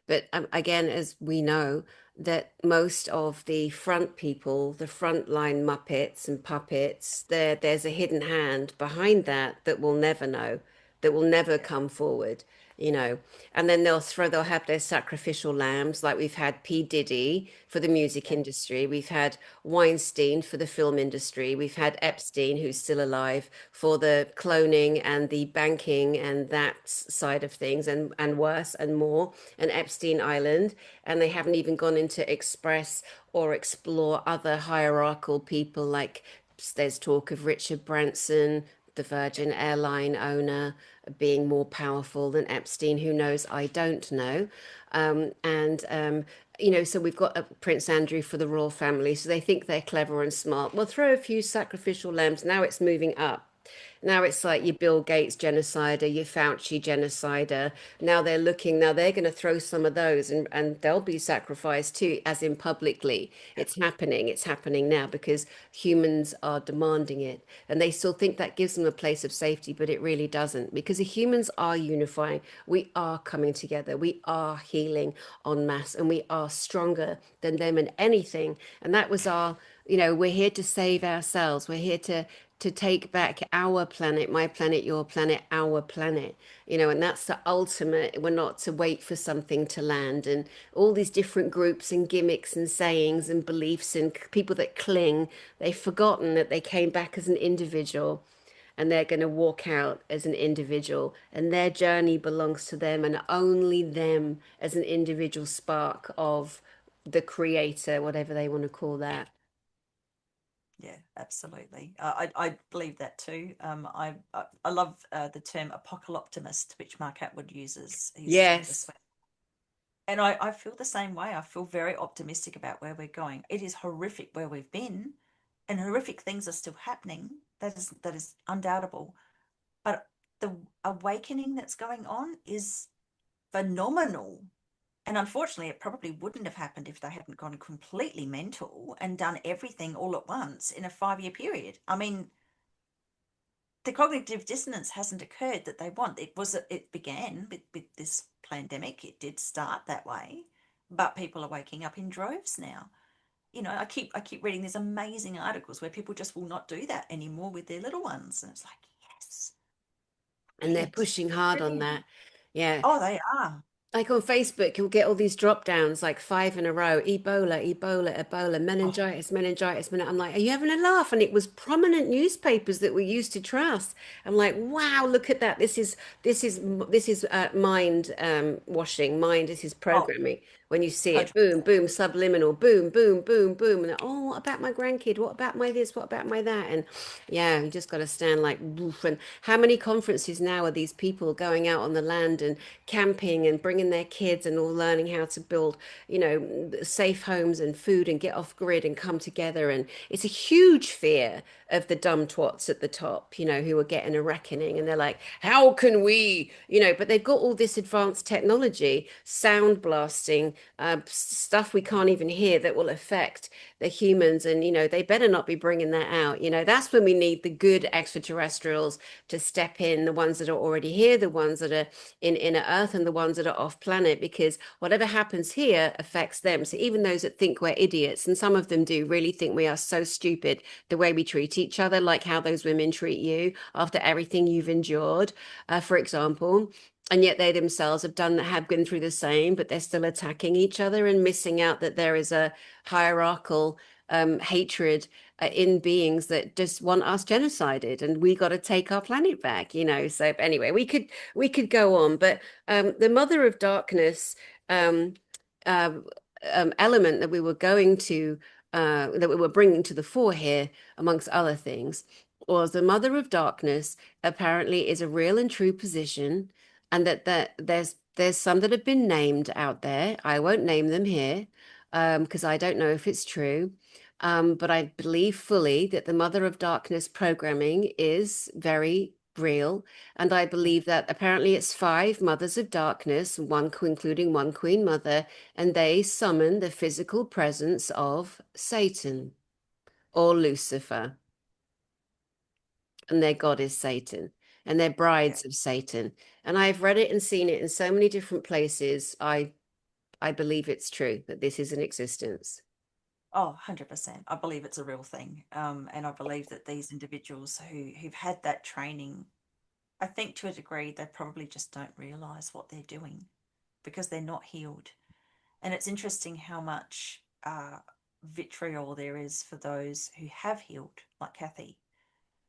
But again, as we know, that most of the front people, the frontline Muppets and puppets, there's a hidden hand behind that that we'll never know, that will never Yeah, come forward, you know. And then they'll have their sacrificial lambs, like we've had P. Diddy for the music yeah, industry, we've had Weinstein for the film industry, we've had yeah, Epstein, who's still alive, for the cloning and the banking and that side of things, and worse and more, and Epstein Island. And they haven't even gone into express or explore other hierarchical people, like there's talk of Richard Branson, the yeah, Virgin airline owner, being more powerful than Epstein. Who knows? I don't know. And so we've got Prince Andrew for the royal family. So they think they're clever and smart. Well, throw a few sacrificial lambs. Now it's moving up. Now it's like your Bill Gates genocider, your Fauci genocider. Now they're going to throw some of those, and they'll be sacrificed too, as in publicly. yeah, It's happening. It's happening now because humans are demanding it. And they still think that gives them a place of safety, but it really doesn't, because the humans are unifying. We are coming together. We are healing en masse, and we are stronger than them in anything. And that was we're here to save ourselves. We're here to take back our planet, my planet, your planet, our planet, and that's the ultimate. We're not to wait for something to land, and all these different groups and gimmicks and sayings and beliefs and people that cling, they've forgotten that they came back as an individual, and they're going to walk out as an individual, and their journey belongs to them and only them, as an individual spark of the creator, whatever they want to call that. yeah, absolutely. I believe that too. I love the term apocalyptimist, which Mark Atwood uses. He's the Yes. Sweat. And I feel the same way. I feel very optimistic about where we're going. It is horrific where we've been, and horrific things are still happening. That is undoubtable. But the awakening that's going on is phenomenal. And unfortunately, it probably wouldn't have happened if they hadn't gone completely mental and done everything all at once in a 5 year period. I mean, the cognitive dissonance hasn't occurred that they want. It began with this pandemic. It did start that way, but people are waking up in droves now. I keep reading these amazing articles where people just will not do that anymore with their little ones, and it's like, yes, And they're brilliant, pushing hard on brilliant. that. Yeah. Oh, they are. Like on Facebook, you'll get all these drop downs, like five in a row: Ebola, Ebola, Ebola, Oh, meningitis, meningitis. I'm like, are you having a laugh? And it was prominent newspapers that we used to trust. I'm like, wow, look at that. This is mind washing. Mind, this is oh, programming. When you see it, boom, 100%. boom, subliminal, boom, boom, boom, boom, and oh, what about my grandkid? What about my this? What about my that? And yeah, you just got to stand like woof. And how many conferences now are these people going out on the land and camping and bringing their kids and all learning how to build, safe homes and food and get off grid and come together? And it's a huge fear of the dumb twats at the top, who are getting a reckoning, and they're like, how can we, but they've got all this advanced technology, sound blasting, stuff we can't even hear that will affect the humans. And, they better not be bringing that out. That's when we need the good extraterrestrials to step in, the ones that are already here, the ones that are in inner earth, and the ones that are off planet, because whatever happens here affects them. So even those that think we're idiots, and some of them do really think we are so stupid, the way we treat each other, like how those women treat you after everything you've endured, for example. And yet they themselves have been through the same, but they're still attacking each other and missing out that there is a hierarchical hatred in beings that just want us genocided, and we got to take our planet back. So anyway, we could go on, but the mother of darkness um, uh, element that we were bringing to the fore here, amongst other things, or the mother of darkness apparently is a real and true position, and that there's some that have been named out there. I won't name them here, because I don't know if it's true. But I believe fully that the mother of darkness programming is very real. And I Yeah. believe that apparently it's five mothers of darkness, including one queen mother, and they summon the physical presence of Satan or Lucifer, and their god is Satan, and they're Yeah. brides of Satan. And I've read it and seen it in so many different places. I believe it's true that this is in existence. Oh, 100%. I believe it's a real thing. And I believe that these individuals who've had that training, I think to a degree, they probably just don't realize what they're doing because they're not healed. And it's interesting how much vitriol there is for those who have healed, like Kathy.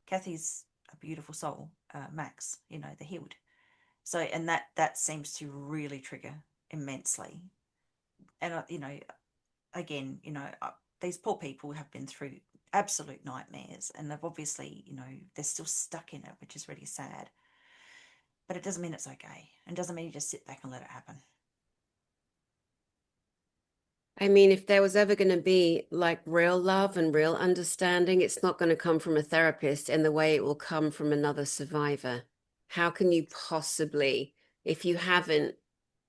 Kathy's a beautiful soul, Max, the healed. So, and that seems to really trigger immensely. And again, these poor people have been through absolute nightmares, and they've obviously, they're still stuck in it, which is really sad. But it doesn't mean it's okay, and doesn't mean you just sit back and let it happen. I mean, if there was ever going to be like real love and real understanding, it's not going to come from a therapist in the way it will come from another survivor. How can you possibly, if you haven't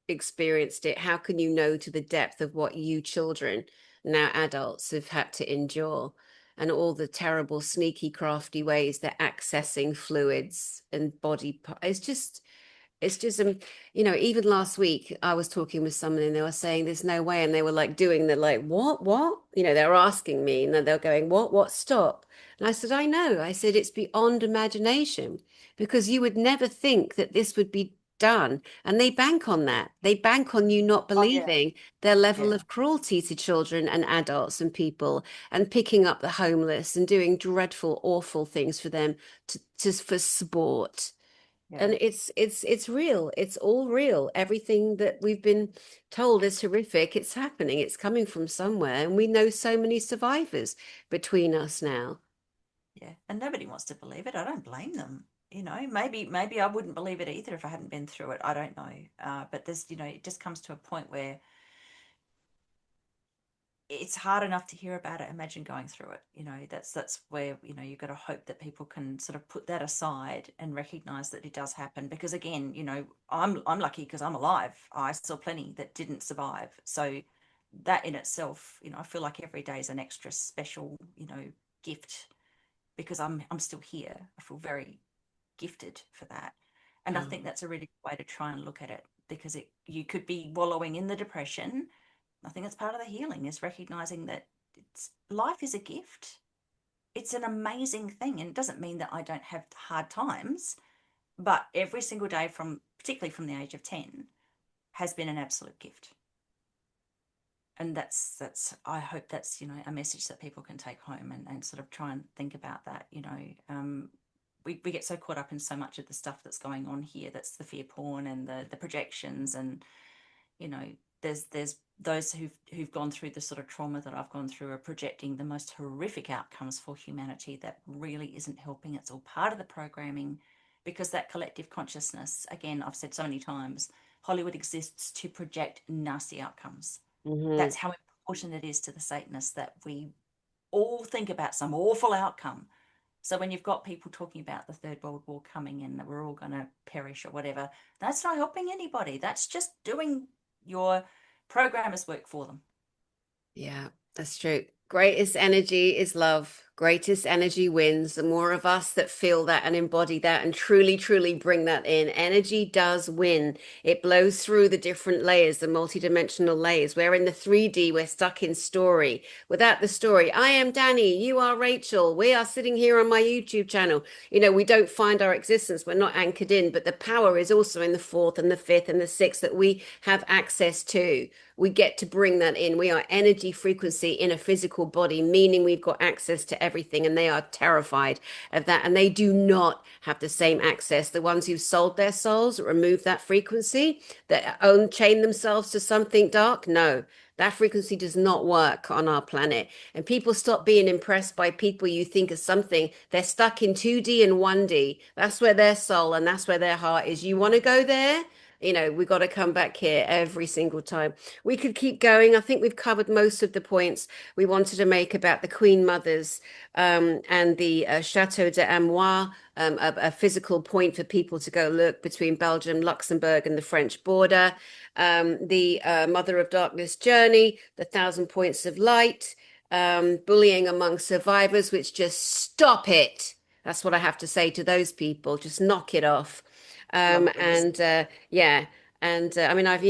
experienced it, how can you know to the depth of what you children, now adults, have had to endure, and all the terrible, sneaky, crafty ways they're accessing fluids and it's just even last week I was talking with someone and they were saying there's no way, and they were like doing the like what they were asking me, and then they're going what stop. And I said, I know. I said it's beyond imagination, because you would never think that this would be done, and they bank on that. They bank on you not Oh yeah, believing their level yeah, of cruelty to children and adults and people, and picking up the homeless and doing dreadful, awful things for them for sport. yeah. And it's real. It's all real. Everything that we've been told is horrific. It's happening. It's coming from somewhere, and we know so many survivors between us now. Yeah, and nobody wants to believe it. I don't blame them. Maybe I wouldn't believe it either if I hadn't been through it. I don't know. But it just comes to a point where it's hard enough to hear about it. Imagine going through it. That's where you've got to hope that people can sort of put that aside and recognize that it does happen. Because again, I'm lucky because I'm alive. I saw plenty that didn't survive. So that in itself, I feel like every day is an extra special, gift because I'm still here. I feel very gifted for that. And I think Um, that's a really good way to try and look at it because you could be wallowing in the depression. I think it's part of the healing is recognizing that life is a gift. It's an amazing thing. And it doesn't mean that I don't have hard times, but every single day particularly from the age of 10 has been an absolute gift. And that's I hope that's a message that people can take home and sort of try and think about that. We get so caught up in so much of the stuff that's going on here, that's the fear porn and the projections, and you know there's those who've gone through the sort of trauma that I've gone through are projecting the most horrific outcomes for humanity that really isn't helping. It's all part of the programming because that collective consciousness, again, I've said so many times, Hollywood exists to project nasty outcomes. mhm. That's how important it is to the Satanists that we all think about some awful outcome. So when you've got people talking about the Third World War coming and that we're all going to perish or whatever, that's not helping anybody. That's just doing your programmer's work for them. Yeah, that's true. Greatest energy is love. Greatest energy wins. The more of us that feel that and embody that and truly, truly bring that in, energy does win. It blows through the different layers, the multidimensional layers. We're in the 3D, we're stuck in story. Without the story, I am Dani, you are Rachel. We are sitting here on my YouTube channel. We don't find our existence. We're not anchored in, but the power is also in the fourth and the fifth and the sixth that we have access to. We get to bring that in. We are energy frequency in a physical body, meaning we've got access to everything, and they are terrified of that. And they do not have the same access. The ones who've sold their souls, remove that frequency, that own chain themselves to something dark, no, That frequency does not work on our planet. And people stop being impressed by people you think of something. They're stuck in 2D and 1D. That's where their soul and that's where their heart is. You want to go there? We got to come back here every single time. We could keep going. I think we've covered most of the points we wanted to make about the Queen Mothers and the Chateau de Amois, a physical point for people to go look between Belgium, Luxembourg, and the French border. The Mother of Darkness journey, the Thousand Points of Light, bullying among survivors, which just stop it. That's what I have to say to those people. Just knock it off. Love those. And yeah. And I mean, I've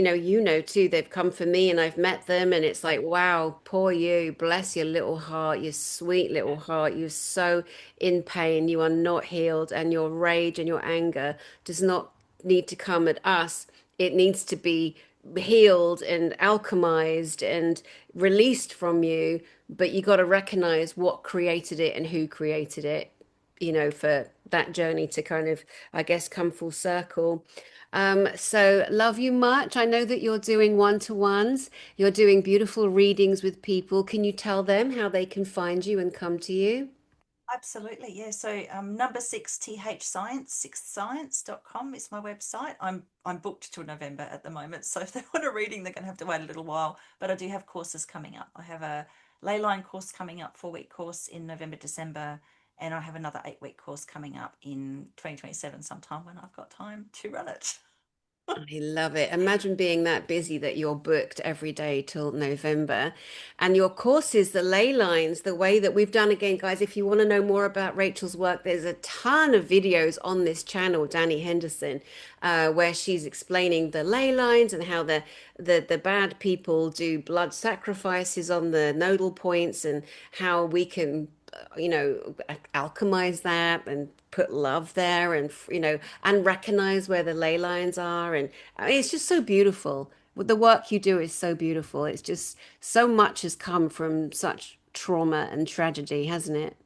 too, they've come for me and I've met them, and it's like, wow, poor you, bless your little heart, your sweet little heart. You're so in pain. You are not healed, and your rage and your anger does not need to come at us. It needs to be healed and alchemized and released from you. But you got to recognize what created it and who created it, for that journey to kind of, I guess, come full circle. So love you much. I know that you're doing one-to-ones. You're doing beautiful readings with people. Can you tell them how they can find you and come to you? Absolutely, yeah. So number six TH Science, sixthscience.com is my website. I'm booked till November at the moment. So if they want a reading, they're gonna have to wait a little while. But I do have courses coming up. I have a ley line course coming up, 4-week course in November, December, and I have another 8-week course coming up in 2027 sometime when I've got time to run it. I love it. Imagine being that busy that you're booked every day till November. And your courses, the ley lines, the way that we've done again, guys, if you want to know more about Rachel's work, there's a ton of videos on this channel, Dani Henderson, where she's explaining the ley lines and how the bad people do blood sacrifices on the nodal points and how we can alchemize that and put love there and and recognize where the ley lines are. And I mean, it's just so beautiful. The work you do is so beautiful. It's just so much has come from such trauma and tragedy, hasn't it?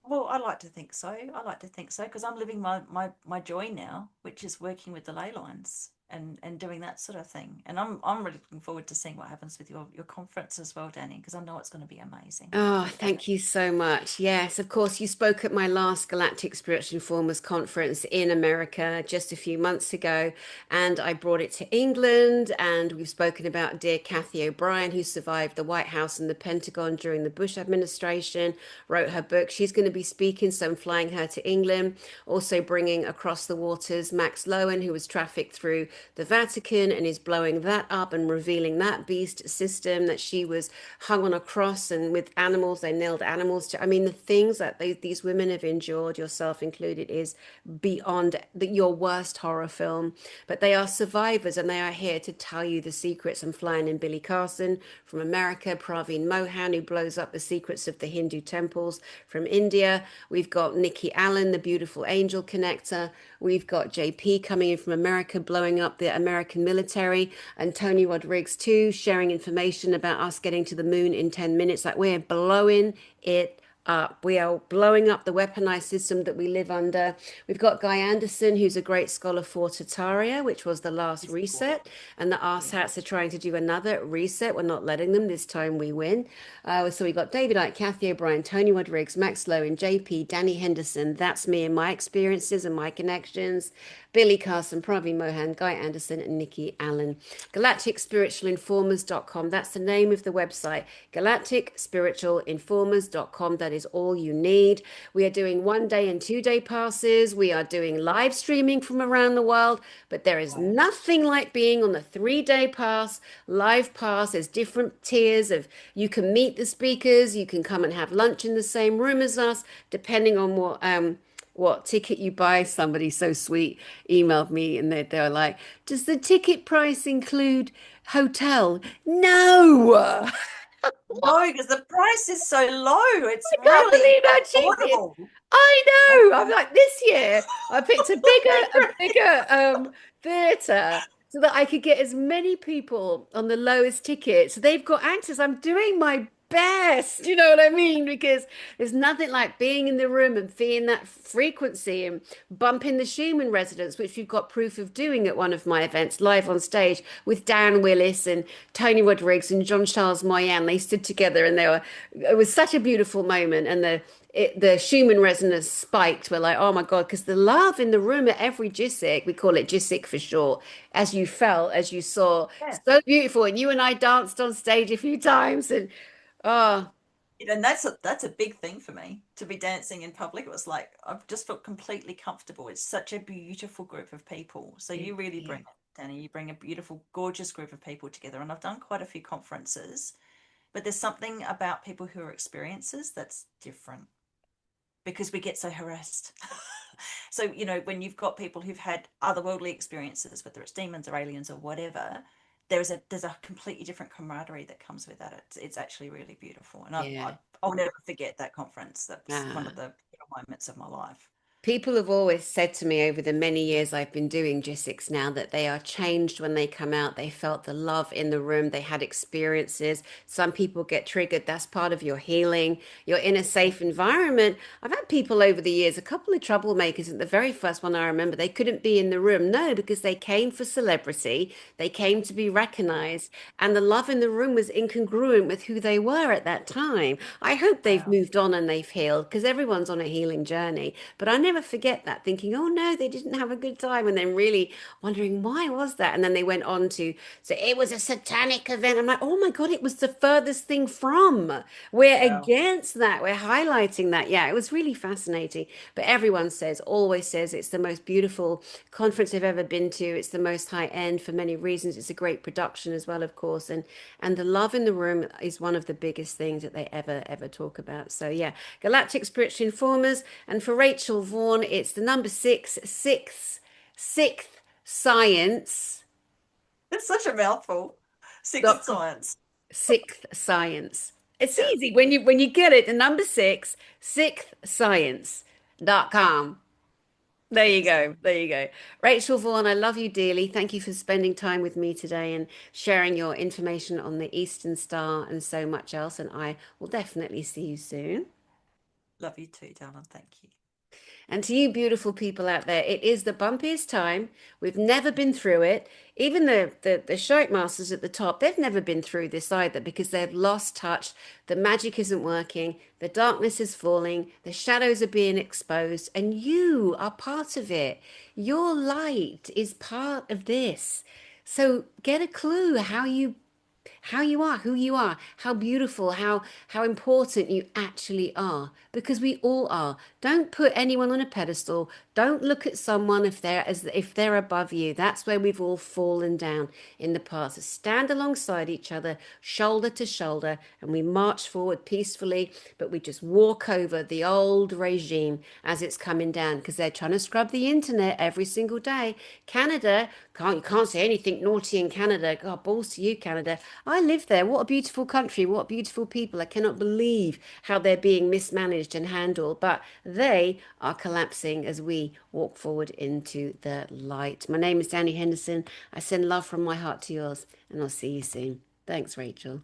Well, I like to think so. I like to think so because I'm living my joy now, which is working with the ley lines and doing that sort of thing. And I'm really looking forward to seeing what happens with your conference as well, Danny, because I know it's going to be amazing. Oh, I'm thank definitely. you so much. Yes, of course, you spoke at my last Galactic Spiritual Informers conference in America just a few months ago, and I brought it to England. And we've spoken about dear Kathy O'Brien, who survived the White House and the Pentagon during the Bush administration, wrote her book. She's going to be speaking, so I'm flying her to England. Also, bringing across the waters Max Lowen, who was trafficked through the Vatican and is blowing that up and revealing that beast system that she was hung on a cross and with animals, they nailed animals to. I mean, the things that these women have endured, yourself included, is beyond your worst horror film. But they are survivors and they are here to tell you the secrets. I'm flying in Billy Carson from America, Praveen Mohan, who blows up the secrets of the Hindu temples from India. We've got Nikki Allen, the beautiful angel connector. We've got JP coming in from America, blowing up the American military, and Tony Rodriguez too, sharing information about us getting to the moon in 10 minutes. Like, we're blowing it up. We are blowing up the weaponized system that we live under. We've got Guy Anderson, who's a great scholar for Tataria, which was the last Is cool. reset. And the arse Yeah. hats are trying to do another reset. We're not letting them. This time we win. So we got David Icke, Kathy O'Brien, Tony Rodriguez, Max Lowe, and JP, Dani Henderson. That's me and my experiences and my connections. Billy Carson, Praveen Mohan, Guy Anderson, and Nikki Allen. GalacticSpiritualInformers.com. That's the name of the website. GalacticSpiritualInformers.com. That is all you need. We are doing 1 day and 2 day passes. We are doing live streaming from around the world, but there is Right. nothing like being on the 3 day pass, live pass. There's different tiers of you can meet the speakers, you can come and have lunch in the same room as us, depending on what ticket you buy. Somebody so sweet emailed me and they're like, does the ticket price include hotel? No. No, because the price is so low. It's I can't really believe how cheap it is. affordable. I know. I'm Okay. like, this year I picked a bigger theatre so that I could get as many people on the lowest ticket. So they've got access. I'm doing my best. You know what I mean? Because there's nothing like being in the room and feeling that frequency and bumping the Schumann resonance, which we've got proof of doing at one of my events live on stage with Dan Willis and Tony Rodriguez and John Charles Moyan. They stood together and it was such a beautiful moment. And the Schumann resonance spiked. We're like, oh my God, because the love in the room at every GSIC, we call it GSIC for short, as you felt, as you saw, Yeah. so beautiful. And you and I danced on stage a few times and oh, And that's a big thing for me to be dancing in public. It was like I've just felt completely comfortable. It's such a beautiful group of people. So you really yeah. bring it, Danny. You bring a beautiful, gorgeous group of people together. And I've done quite a few conferences, but there's something about people who are experiencers that's different because we get so harassed. So, when you've got people who've had otherworldly experiences, whether it's demons or aliens or whatever, there's a completely different camaraderie that comes with that. It's actually really beautiful, and Yeah. I'll never forget that conference. That's one of Ah. the moments of my life. People have always said to me over the many years I've been doing GSICs now that they are changed when they come out. They felt the love in the room. They had experiences. Some people get triggered. That's part of your healing. You're in a Yeah. safe environment. I've had people over the years, a couple of troublemakers. At the very first one I remember, they couldn't be in the room. No, because they came for celebrity. They came to be recognized. And the love in the room was incongruent with who they were at that time. I hope they've Wow. moved on and they've healed because everyone's on a healing journey. But I never forget that, thinking, oh no, they didn't have a good time. And then really wondering, why was that? And then they went on to say it was a satanic event. I'm like, oh my God, it was the furthest thing from. We're Wow. against that. We're highlighting that. Yeah, it was really fascinating. But everyone says, always says, it's the most beautiful conference they've ever been to. It's the most high end for many reasons. It's a great production as well, of course. And the love in the room is one of the biggest things that they ever talk about. So yeah, Galactic Spiritual Informers. And for Rachel Vaughan, it's the number sixth science. It's such a mouthful. Sixth Dot com. science. Sixth science. It's Yeah. easy when you get it. The number sixth science.com. There you Excellent. go. There you go. Rachel Vaughan, I love you dearly. Thank you for spending time with me today and sharing your information on the Eastern Star and so much else. And I will definitely see you soon. Love you too, darling. Thank you. And to you beautiful people out there, it is the bumpiest time. We've never been through it. Even the shite masters at the top, they've never been through this either because they've lost touch. The magic isn't working. The darkness is falling. The shadows are being exposed, and you are part of it. Your light is part of this. So get a clue how you are, who you are, how beautiful, how important you actually are, because we all are. Don't put anyone on a pedestal. Don't look at someone if they're above you. That's where we've all fallen down in the past. So stand alongside each other, shoulder to shoulder, and we march forward peacefully, but we just walk over the old regime as it's coming down because they're trying to scrub the internet every single day. Canada, you can't say anything naughty in Canada. God, balls to you, Canada. I live there. What a beautiful country. What beautiful people. I cannot believe how they're being mismanaged and handled, but they are collapsing as we walk forward into the light. My name is Dani Henderson. I send love from my heart to yours, and I'll see you soon. Thanks, Rachel.